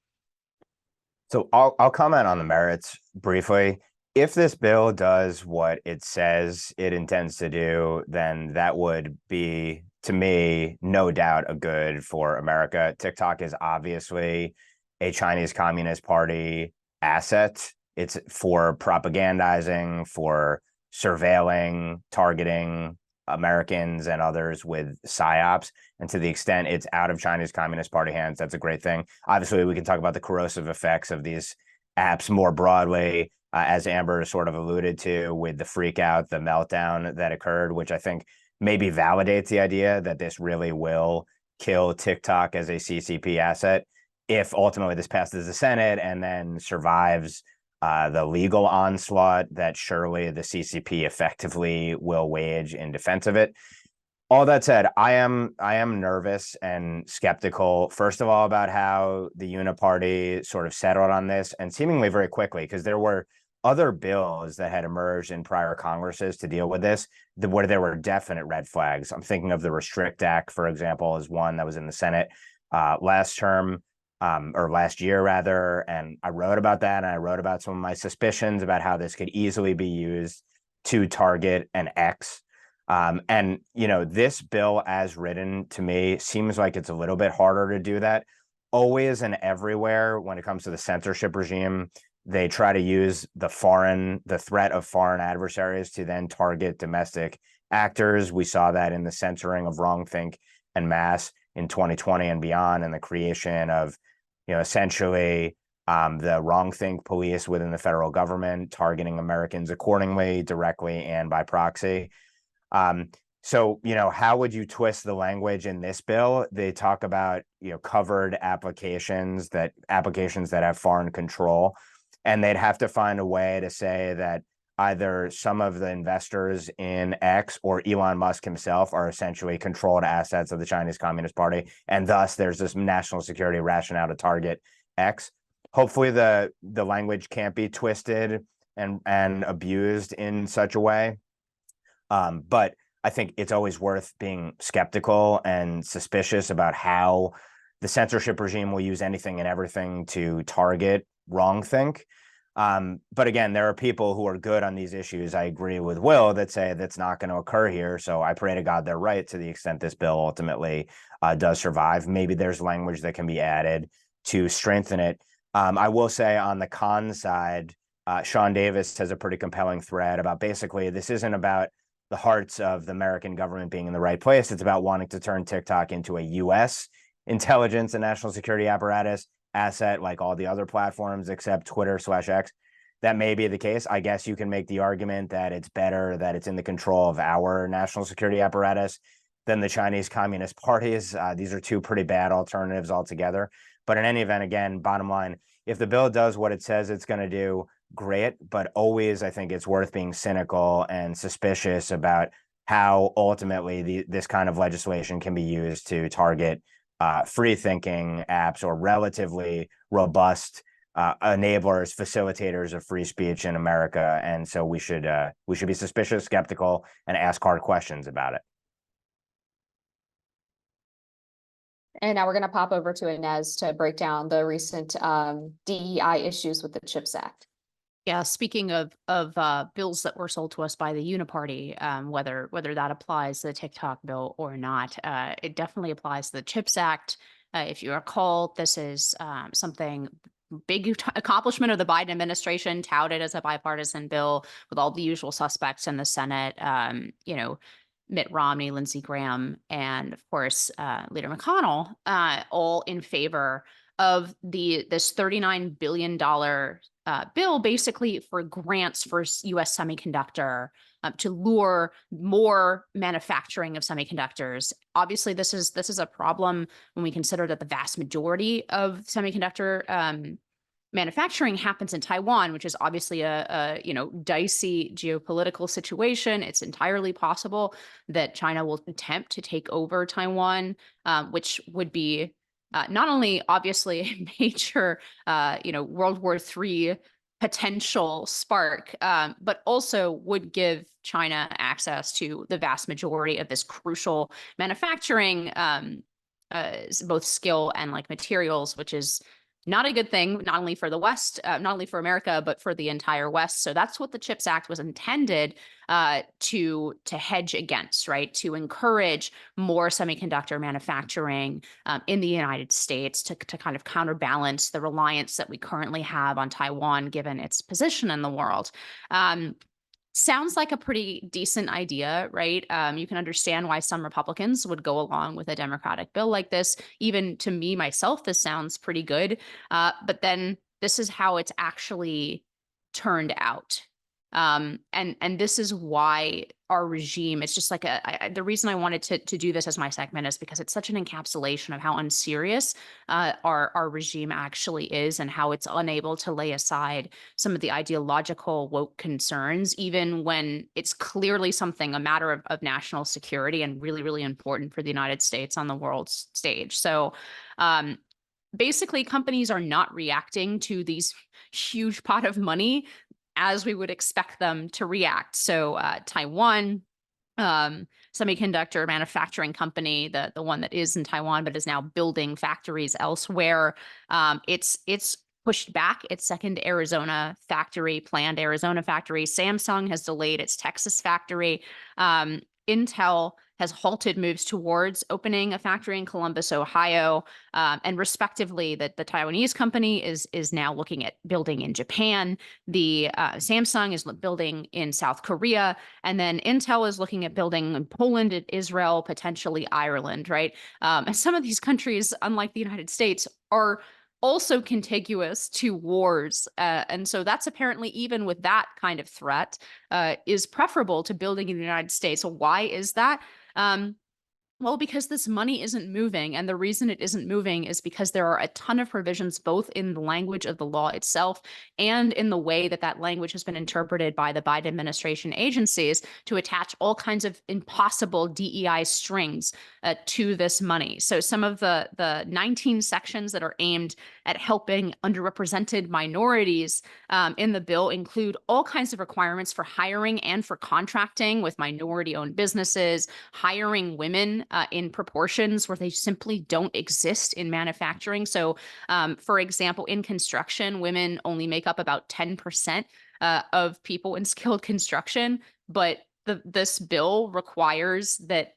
So I'll comment on the merits briefly. If this bill does what it says it intends to do, then that would be, to me, no doubt a good for America. TikTok is obviously a Chinese Communist Party asset. It's for propagandizing, for surveilling, targeting Americans and others with psyops. And to the extent it's out of Chinese Communist Party hands, that's a great thing. Obviously, we can talk about the corrosive effects of these apps more broadly, as Amber sort of alluded to, with the freak out, the meltdown that occurred, which I think maybe validates the idea that this really will kill TikTok as a CCP asset if ultimately this passes the Senate and then survives the legal onslaught that surely the CCP effectively will wage in defense of it. All that said, I am nervous and skeptical, first of all, about how the Uniparty sort of settled on this, and seemingly very quickly, because there were other bills that had emerged in prior Congresses to deal with this, where there were definite red flags. I'm thinking of the Restrict Act, for example, as one that was in the Senate last term, or last year rather, and I wrote about that, and I wrote about some of my suspicions about how this could easily be used to target an X. And this bill as written to me seems like it's a little bit harder to do that. Always and everywhere when it comes to the censorship regime, they try to use the threat of foreign adversaries to then target domestic actors. We saw that in the censoring of Wrongthink en masse in 2020 and beyond, and the creation of, essentially the Wrongthink police within the federal government, targeting Americans accordingly, directly and by proxy. So, how would you twist the language in this bill? They talk about, covered applications that have foreign control, and they'd have to find a way to say that either some of the investors in X or Elon Musk himself are essentially controlled assets of the Chinese Communist Party, and thus there's this national security rationale to target X. Hopefully the language can't be twisted and abused in such a way. But I think it's always worth being skeptical and suspicious about how the censorship regime will use anything and everything to target wrongthink. But again, there are people who are good on these issues. I agree with Will that say that's not going to occur here. So I pray to God they're right to the extent this bill ultimately does survive. Maybe there's language that can be added to strengthen it. I will say on the con side, Sean Davis has a pretty compelling thread about basically this isn't about the hearts of the American government being in the right place. It's about wanting to turn TikTok into a U.S. intelligence and national security apparatus asset like all the other platforms except Twitter/X. That may be the case. I guess you can make the argument that it's better that it's in the control of our national security apparatus than the Chinese Communist Party's. These are two pretty bad alternatives altogether. But in any event, again, bottom line, if the bill does what it says it's going to do, great. But always, I think it's worth being cynical and suspicious about how ultimately this kind of legislation can be used to target free thinking apps or relatively robust enablers, facilitators of free speech in America. And so we should be suspicious, skeptical, and ask hard questions about it. And now we're going to pop over to Inez to break down the recent DEI issues with the CHIPS Act. Yeah, speaking of bills that were sold to us by the Uniparty, whether that applies to the TikTok bill or not, it definitely applies to the CHIPS Act. If you recall, this is something big accomplishment of the Biden administration, touted as a bipartisan bill with all the usual suspects in the Senate. Mitt Romney, Lindsey Graham, and of course Leader McConnell, all in favor of this $39 billion bill, basically for grants for U.S. semiconductor to lure more manufacturing of semiconductors. Obviously, this is a problem when we consider that the vast majority of semiconductor manufacturing happens in Taiwan, which is obviously a dicey geopolitical situation. It's entirely possible that China will attempt to take over Taiwan, which would be not only obviously a major, World War III potential spark, but also would give China access to the vast majority of this crucial manufacturing, both skill and like materials, which is not a good thing, not only for the West, not only for America, but for the entire West. So that's what the CHIPS Act was intended to hedge against, right? To encourage more semiconductor manufacturing in the United States to kind of counterbalance the reliance that we currently have on Taiwan, given its position in the world. Sounds like a pretty decent idea, right? You can understand why some Republicans would go along with a Democratic bill like this. Even to me, myself, this sounds pretty good. But then this is how it's actually turned out. And this is why our regime, it's just like the reason I wanted to do this as my segment is because it's such an encapsulation of how unserious our regime actually is, and how it's unable to lay aside some of the ideological woke concerns, even when it's clearly a matter of national security and really, really important for the United States on the world stage. So basically, companies are not reacting to these huge pot of money as we would expect them to react. So Taiwan semiconductor manufacturing company, the one that is in Taiwan but is now building factories elsewhere, it's pushed back its second planned Arizona factory. Samsung has delayed its Texas factory. Intel has halted moves towards opening a factory in Columbus, Ohio, and respectively, that the Taiwanese company is now looking at building in Japan. The Samsung is building in South Korea, and then Intel is looking at building in Poland, Israel, potentially Ireland, right? And some of these countries, unlike the United States, are also contiguous to wars. And so that's apparently, even with that kind of threat, is preferable to building in the United States. So why is that? Well, because this money isn't moving. And the reason it isn't moving is because there are a ton of provisions, both in the language of the law itself and in the way that that language has been interpreted by the Biden administration agencies, to attach all kinds of impossible DEI strings to this money. So some of the 19 sections that are aimed at helping underrepresented minorities in the bill include all kinds of requirements for hiring and for contracting with minority-owned businesses, hiring women in proportions where they simply don't exist in manufacturing. So, for example, in construction, women only make up about 10% of people in skilled construction, but this bill requires that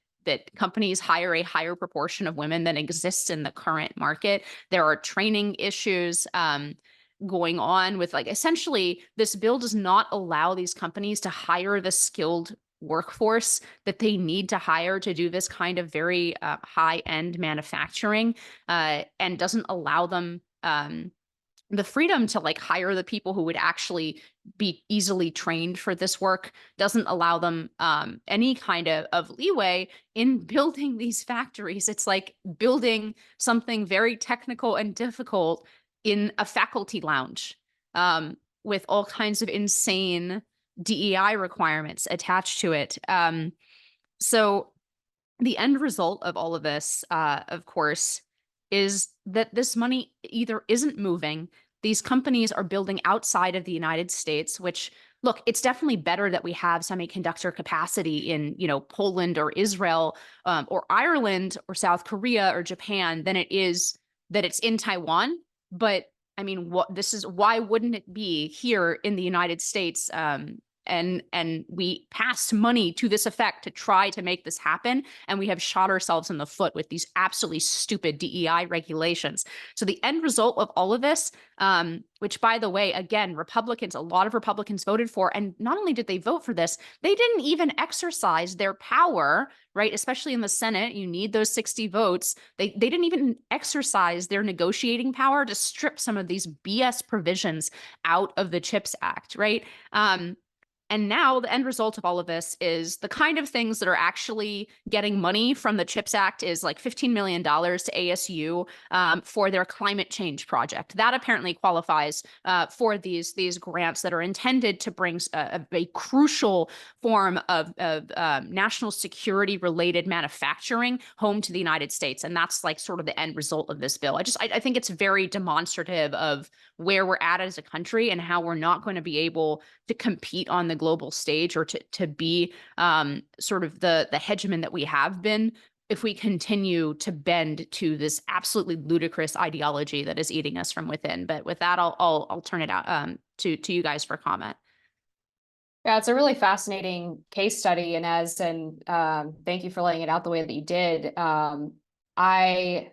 companies hire a higher proportion of women than exists in the current market. There are training issues going on with, like, essentially this bill does not allow these companies to hire the skilled workforce that they need to hire to do this kind of very high-end manufacturing, and doesn't allow them the freedom to like hire the people who would actually be easily trained for this work, doesn't allow them any kind of leeway in building these factories. It's like building something very technical and difficult in a faculty lounge with all kinds of insane DEI requirements attached to it. So the end result of all of this, of course, is that this money either isn't moving. These companies are building outside of the United States, which, look, it's definitely better that we have semiconductor capacity in, Poland or Israel or Ireland or South Korea or Japan than it is that it's in Taiwan. But I mean, why wouldn't it be here in the United States and we passed money to this effect to try to make this happen, and we have shot ourselves in the foot with these absolutely stupid DEI regulations. So the end result of all of this, which, by the way, again, a lot of Republicans voted for, and not only did they vote for this, they didn't even exercise their power, right? Especially in the Senate, you need those 60 votes. They didn't even exercise their negotiating power to strip some of these BS provisions out of the CHIPS Act, right? And now the end result of all of this is the kind of things that are actually getting money from the CHIPS Act is like $15 million to ASU for their climate change project. That apparently qualifies for these grants that are intended to bring a crucial form of national security related manufacturing home to the United States. And that's like sort of the end result of this bill. I think it's very demonstrative of where we're at as a country and how we're not going to be able to compete on the global stage or to be sort of the hegemon that we have been if we continue to bend to this absolutely ludicrous ideology that is eating us from within. But with that, I'll turn it out to you guys for comment. Yeah, it's a really fascinating case study, Inez, and thank you for laying it out the way that you did. I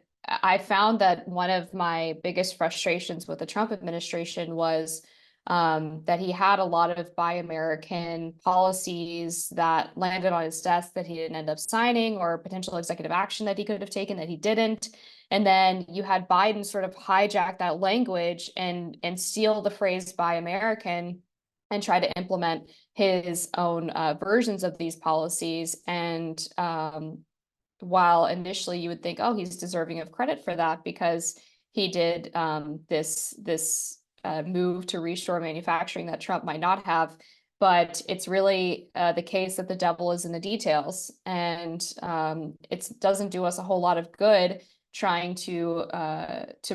found that one of my biggest frustrations with the Trump administration was that he had a lot of Buy American policies that landed on his desk that he didn't end up signing, or potential executive action that he could have taken that he didn't. And then you had Biden sort of hijack that language and steal the phrase Buy American and try to implement his own versions of these policies. And while initially you would think, oh, he's deserving of credit for that because he did this move to reshore manufacturing that Trump might not have, but it's really the case that the devil is in the details, and it doesn't do us a whole lot of good trying to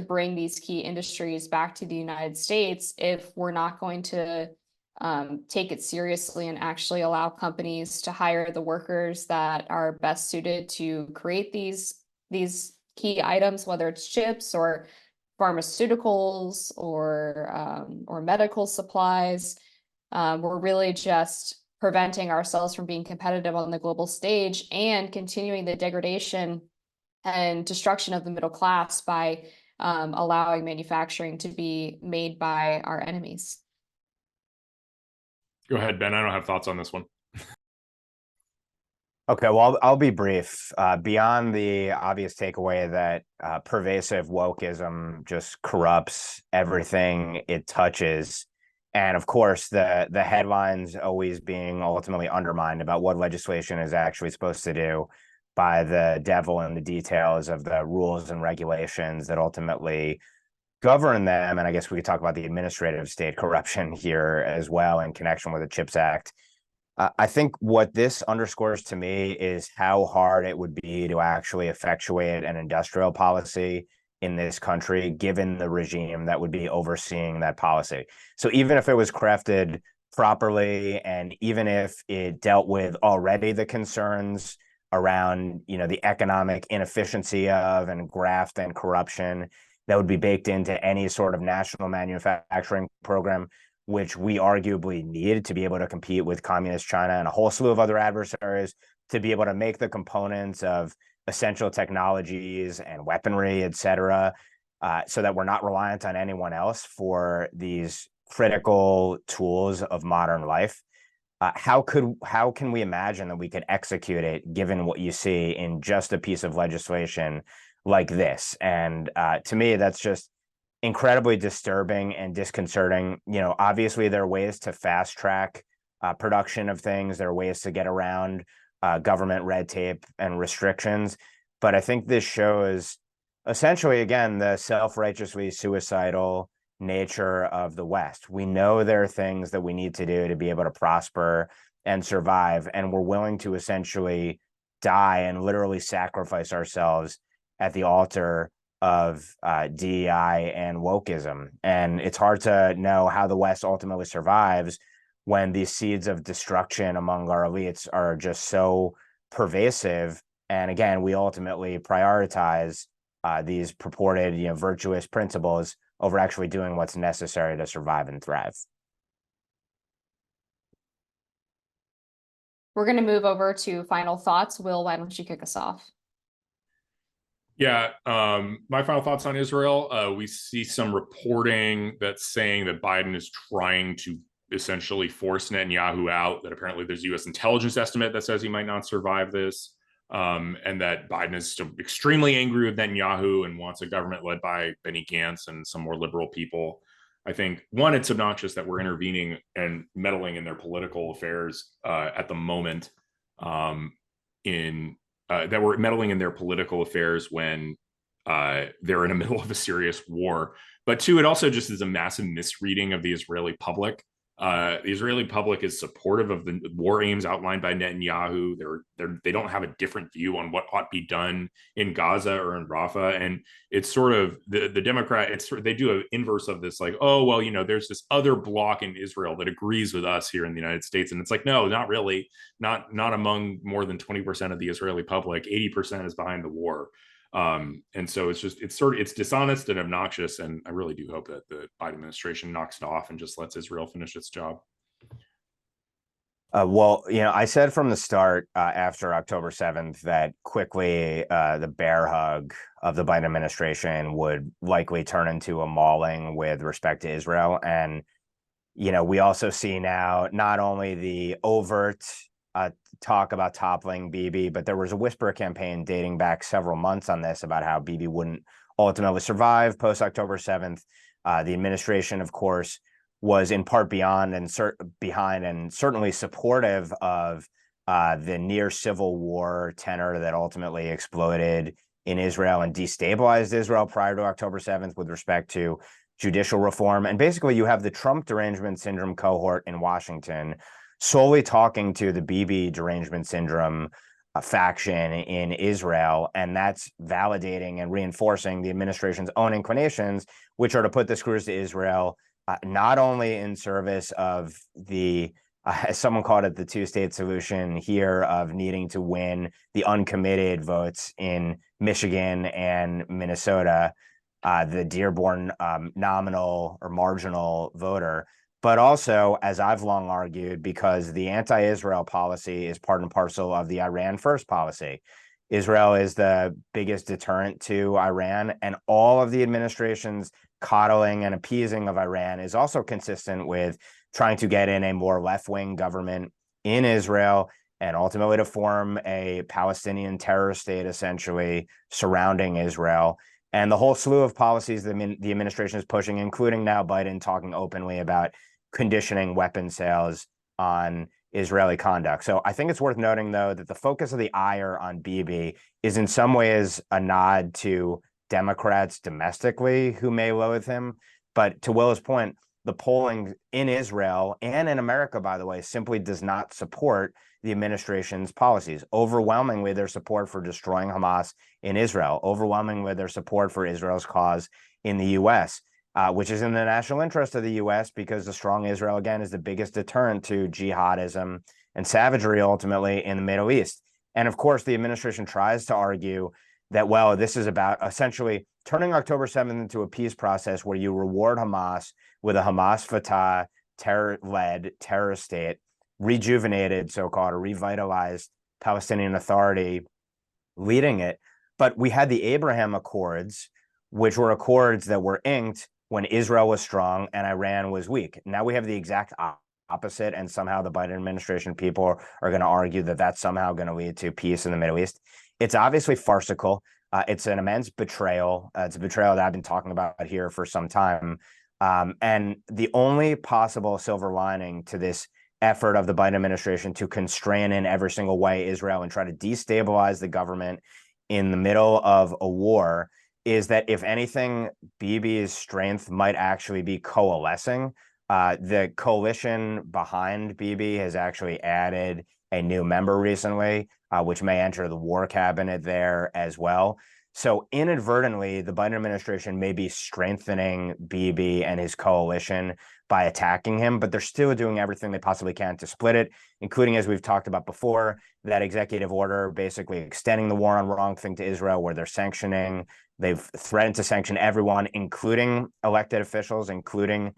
bring these key industries back to the United States if we're not going to take it seriously and actually allow companies to hire the workers that are best suited to create these key items, whether it's chips or pharmaceuticals or medical supplies. We're really just preventing ourselves from being competitive on the global stage and continuing the degradation and destruction of the middle class by allowing manufacturing to be made by our enemies. Go ahead, Ben. I don't have thoughts on this one. Okay, well, I'll be brief. Beyond the obvious takeaway that pervasive wokeism just corrupts everything it touches, and of course the headlines always being ultimately undermined about what legislation is actually supposed to do by the devil in the details of the rules and regulations that ultimately govern them. And I guess we could talk about the administrative state corruption here as well in connection with the CHIPS Act. I think what this underscores to me is how hard it would be to actually effectuate an industrial policy in this country, given the regime that would be overseeing that policy. So even if it was crafted properly, and even if it dealt with already the concerns around, the economic inefficiency of and graft and corruption that would be baked into any sort of national manufacturing program, which we arguably need to be able to compete with communist China and a whole slew of other adversaries, to be able to make the components of essential technologies and weaponry, et cetera, so that we're not reliant on anyone else for these critical tools of modern life. How can we imagine that we could execute it given what you see in just a piece of legislation like this? And to me, that's just incredibly disturbing and disconcerting. Obviously there are ways to fast track production of things. There are ways to get around government red tape and restrictions. But I think this shows essentially, again, the self-righteously suicidal nature of the West. We know there are things that we need to do to be able to prosper and survive, and we're willing to essentially die and literally sacrifice ourselves at the altar of DEI and wokeism. And it's hard to know how the West ultimately survives when these seeds of destruction among our elites are just so pervasive. And again, we ultimately prioritize these purported, virtuous principles over actually doing what's necessary to survive and thrive. We're going to move over to final thoughts. Will, why don't you kick us off? Yeah, my final thoughts on Israel. We see some reporting that's saying that Biden is trying to essentially force Netanyahu out, that apparently there's a U.S. intelligence estimate that says he might not survive this, and that Biden is still extremely angry with Netanyahu and wants a government led by Benny Gantz and some more liberal people. I think, one, it's obnoxious that we're intervening and meddling in their political affairs at the moment, that we're meddling in their political affairs when they're in the middle of a serious war. But two, it also just is a massive misreading of the Israeli public. The Israeli public is supportive of the war aims outlined by Netanyahu. They don't have a different view on what ought to be done in Gaza or in Rafah. And it's sort of the Democrat, they do an inverse of this, like, oh, well, there's this other bloc in Israel that agrees with us here in the United States. And it's like, no, not really. Not among more than 20% of the Israeli public. 80% is behind the war. And so it's dishonest and obnoxious. And I really do hope that the Biden administration knocks it off and just lets Israel finish its job. Well, I said from the start after October 7th that quickly the bear hug of the Biden administration would likely turn into a mauling with respect to Israel. And, we also see now not only the overt talk about toppling Bibi, but there was a whisper campaign dating back several months on this about how Bibi wouldn't ultimately survive post October 7th. The administration, of course, was in part behind and certainly supportive of the near civil war tenor that ultimately exploded in Israel and destabilized Israel prior to October 7th with respect to judicial reform. And basically, you have the Trump derangement syndrome cohort in Washington solely talking to the Bibi derangement syndrome faction in Israel, and that's validating and reinforcing the administration's own inclinations, which are to put the screws to Israel, not only in service of the, as someone called it, the two-state solution here of needing to win the uncommitted votes in Michigan and Minnesota, the Dearborn nominal or marginal voter, but also, as I've long argued, because the anti-Israel policy is part and parcel of the Iran first policy. Israel is the biggest deterrent to Iran, and all of the administration's coddling and appeasing of Iran is also consistent with trying to get in a more left-wing government in Israel and ultimately to form a Palestinian terror state, essentially, surrounding Israel. And the whole slew of policies that the administration is pushing, including now Biden talking openly about conditioning weapon sales on Israeli conduct. So I think it's worth noting, though, that the focus of the ire on Bibi is in some ways a nod to Democrats domestically who may loathe him. But to Will's point, the polling in Israel and in America, by the way, simply does not support the administration's policies. Overwhelmingly, their support for destroying Hamas in Israel, overwhelmingly their support for Israel's cause in the U.S., which is in the national interest of the U.S. because the strong Israel, again, is the biggest deterrent to jihadism and savagery ultimately in the Middle East. And of course, the administration tries to argue that, well, this is about essentially turning October 7th into a peace process where you reward Hamas with a Hamas-Fatah terror-led terrorist state, rejuvenated, so-called, or revitalized Palestinian Authority leading it. But we had the Abraham Accords, which were accords that were inked when Israel was strong and Iran was weak. Now we have the exact opposite, and somehow the Biden administration people are going to argue that that's somehow going to lead to peace in the Middle East. It's obviously farcical. It's an immense betrayal. It's a betrayal that I've been talking about here for some time. And the only possible silver lining to this effort of the Biden administration to constrain in every single way Israel and try to destabilize the government in the middle of a war is that, if anything, Bibi's strength might actually be coalescing. The coalition behind Bibi has actually added a new member recently, which may enter the war cabinet there as well. So inadvertently, the Biden administration may be strengthening Bibi and his coalition by attacking him, but they're still doing everything they possibly can to split it, including, as we've talked about before, that executive order basically extending the war on wrong thing to Israel, where they're sanctioning. They've threatened to sanction everyone, including elected officials, including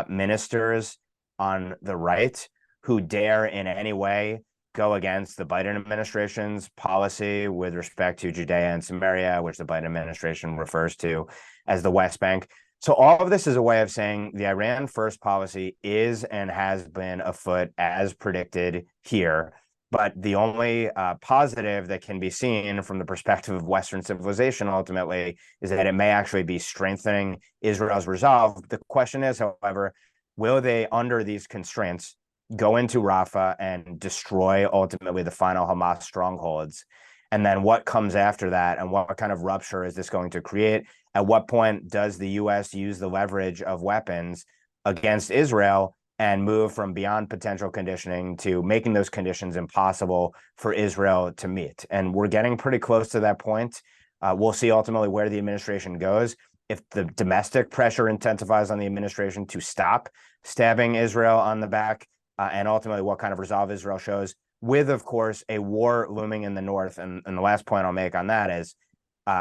ministers on the right, who dare in any way go against the Biden administration's policy with respect to Judea and Samaria, which the Biden administration refers to as the West Bank. So all of this is a way of saying the Iran first policy is and has been afoot as predicted here. But the only positive that can be seen from the perspective of Western civilization ultimately is that it may actually be strengthening Israel's resolve. The question is, however, will they, under these constraints, go into Rafah and destroy ultimately the final Hamas strongholds? And then what comes after that, and what kind of rupture is this going to create? At what point does the U.S. use the leverage of weapons against Israel and move from beyond potential conditioning to making those conditions impossible for Israel to meet? And we're getting pretty close to that point. We'll see ultimately where the administration goes. If the domestic pressure intensifies on the administration to stop stabbing Israel on the back, and ultimately what kind of resolve Israel shows, with, of course, a war looming in the north. And the last point I'll make on that is,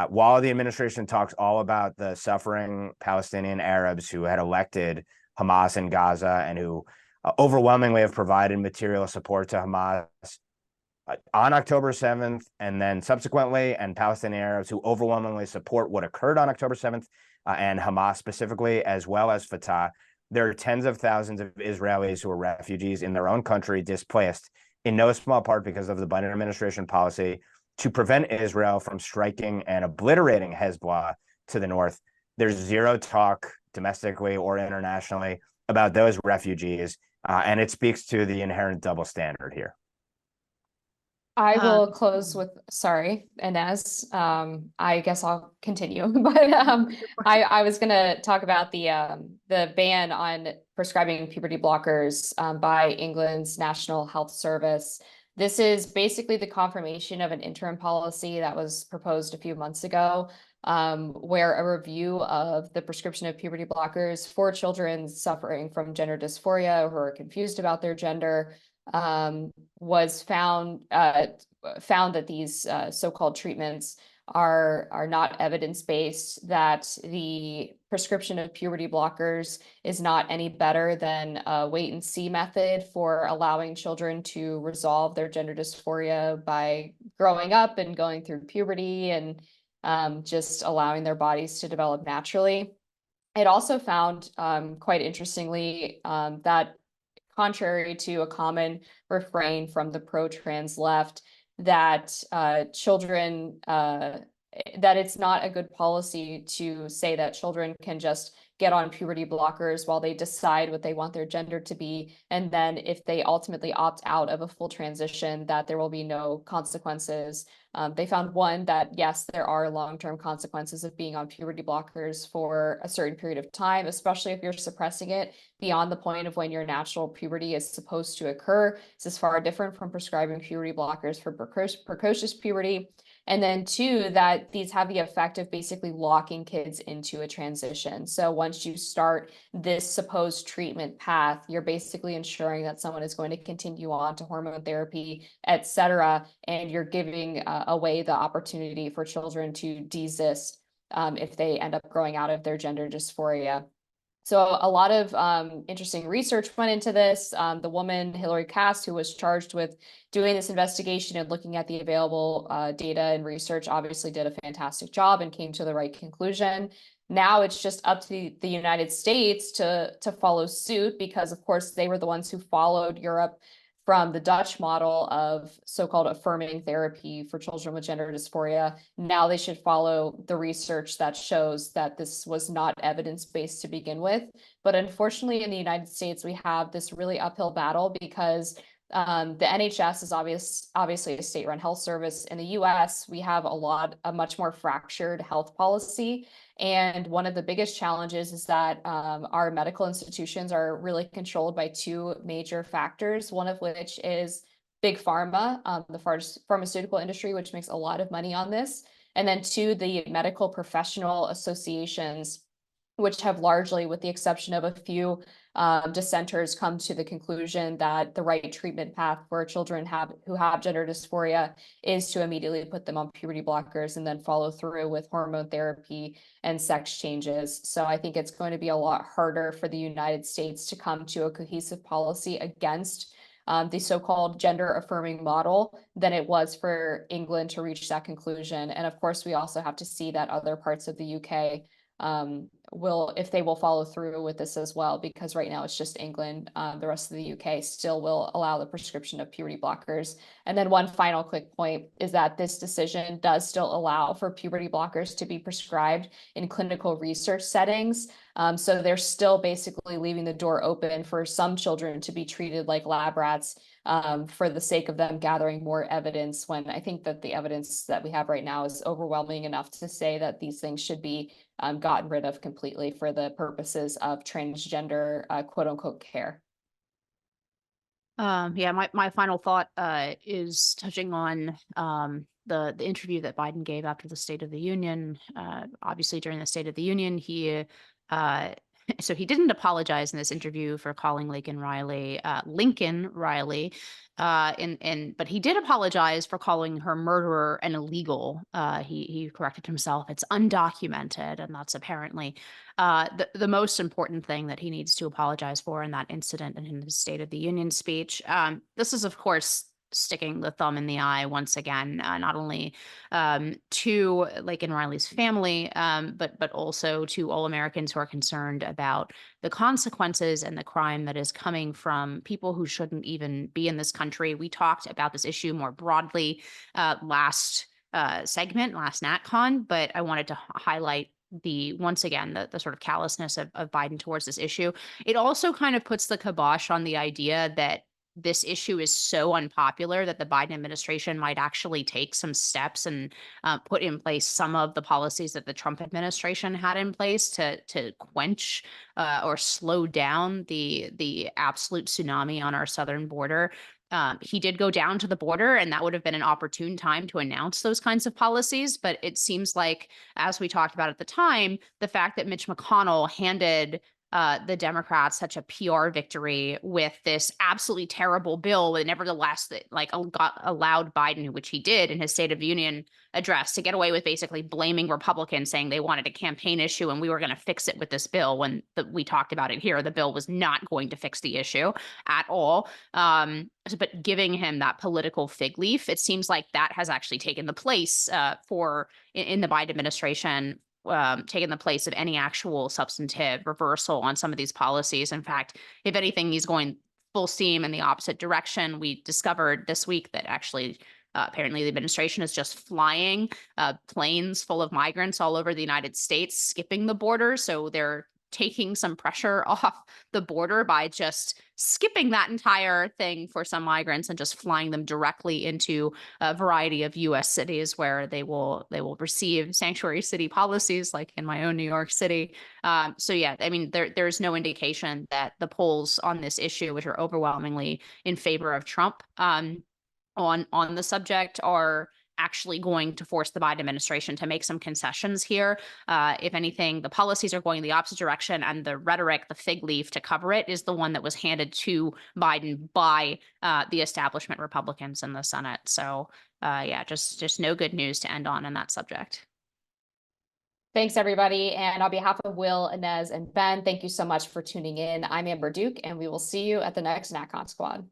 while the administration talks all about the suffering Palestinian Arabs who had elected Hamas in Gaza and who overwhelmingly have provided material support to Hamas on October 7th, and then subsequently, and Palestinian Arabs who overwhelmingly support what occurred on October 7th, and Hamas specifically, as well as Fatah, there are tens of thousands of Israelis who are refugees in their own country, displaced in no small part because of the Biden administration policy to prevent Israel from striking and obliterating Hezbollah to the north. There's zero talk domestically or internationally about those refugees, and it speaks to the inherent double standard here. I will close with, sorry, Inez. I guess I'll continue, but I was going to talk about the ban on prescribing puberty blockers by England's National Health Service. This is basically the confirmation of an interim policy that was proposed a few months ago, where a review of the prescription of puberty blockers for children suffering from gender dysphoria who are confused about their gender was found that these so-called treatments are not evidence-based, that the prescription of puberty blockers is not any better than a wait-and-see method for allowing children to resolve their gender dysphoria by growing up and going through puberty and just allowing their bodies to develop naturally. It also found, quite interestingly, that contrary to a common refrain from the pro-trans left, that that it's not a good policy to say that children can just get on puberty blockers while they decide what they want their gender to be, and then if they ultimately opt out of a full transition, that there will be no consequences. They found one, that yes, there are long-term consequences of being on puberty blockers for a certain period of time, especially if you're suppressing it beyond the point of when your natural puberty is supposed to occur. This is far different from prescribing puberty blockers for precocious puberty. And then two, that these have the effect of basically locking kids into a transition. So once you start this supposed treatment path, you're basically ensuring that someone is going to continue on to hormone therapy, et cetera, and you're giving away the opportunity for children to desist if they end up growing out of their gender dysphoria. So a lot of interesting research went into this. The woman, Hillary Cass, who was charged with doing this investigation and looking at the available data and research, obviously did a fantastic job and came to the right conclusion. Now it's just up to the United States to follow suit, because of course they were the ones who followed Europe from the Dutch model of so-called affirming therapy for children with gender dysphoria. Now they should follow the research that shows that this was not evidence-based to begin with. But unfortunately, in the United States, we have this really uphill battle because the NHS is obviously a state-run health service. In the US, we have a much more fractured health policy. And one of the biggest challenges is that our medical institutions are really controlled by two major factors, one of which is big pharma, the pharmaceutical industry, which makes a lot of money on this. And then two, the medical professional associations, which have largely, with the exception of a few dissenters, come to the conclusion that the right treatment path for children who have gender dysphoria is to immediately put them on puberty blockers and then follow through with hormone therapy and sex changes. So I think it's going to be a lot harder for the United States to come to a cohesive policy against the so-called gender affirming model than it was for England to reach that conclusion. And of course, we also have to see that other parts of the UK if they will follow through with this as well, because right now it's just England. The rest of the UK still will allow the prescription of puberty blockers. And then one final quick point is that this decision does still allow for puberty blockers to be prescribed in clinical research settings. So they're still basically leaving the door open for some children to be treated like lab rats for the sake of them gathering more evidence, when I think that the evidence that we have right now is overwhelming enough to say that these things should be gotten rid of completely for the purposes of transgender quote unquote care. Yeah, my final thought is touching on the interview that Biden gave after the State of the Union. Obviously, during the State of the Union, he so he didn't apologize in this interview for calling Lincoln Riley, but he did apologize for calling her murderer and illegal. He corrected himself. It's undocumented, and that's apparently the most important thing that he needs to apologize for in that incident and in his State of the Union speech. This is, of course, sticking the thumb in the eye once again, not only to Lincoln Riley's family, but also to all Americans who are concerned about the consequences and the crime that is coming from people who shouldn't even be in this country. We talked about this issue more broadly last segment, last NatCon, but I wanted to highlight once again, the sort of callousness of Biden towards this issue. It also kind of puts the kibosh on the idea that this issue is so unpopular that the Biden administration might actually take some steps and put in place some of the policies that the Trump administration had in place to quench or slow down the absolute tsunami on our southern border. He did go down to the border, and that would have been an opportune time to announce those kinds of policies. But it seems like, as we talked about at the time, the fact that Mitch McConnell handed the Democrats such a PR victory with this absolutely terrible bill, but nevertheless, that allowed Biden, which he did in his State of the Union address, to get away with basically blaming Republicans, saying they wanted a campaign issue and we were going to fix it with this bill. When we talked about it here, the bill was not going to fix the issue at all. But giving him that political fig leaf, it seems like that has actually taken the place in the Biden administration. Taken the place of any actual substantive reversal on some of these policies. In fact, if anything, he's going full steam in the opposite direction. We discovered this week that actually apparently the administration is just flying planes full of migrants all over the United States, skipping the border. So they're taking some pressure off the border by just skipping that entire thing for some migrants and just flying them directly into a variety of U.S. cities where they will receive sanctuary city policies, like in my own New York City. So yeah, I mean, there's no indication that the polls on this issue, which are overwhelmingly in favor of Trump on the subject, are actually going to force the Biden administration to make some concessions here. If anything, the policies are going the opposite direction, and the rhetoric, the fig leaf to cover it, is the one that was handed to Biden by the establishment Republicans in the Senate. So yeah, just no good news to end on in that subject. Thanks, everybody. And on behalf of Will, Inez, and Ben, thank you so much for tuning in. I'm Amber Duke, and we will see you at the next NatCon Squad.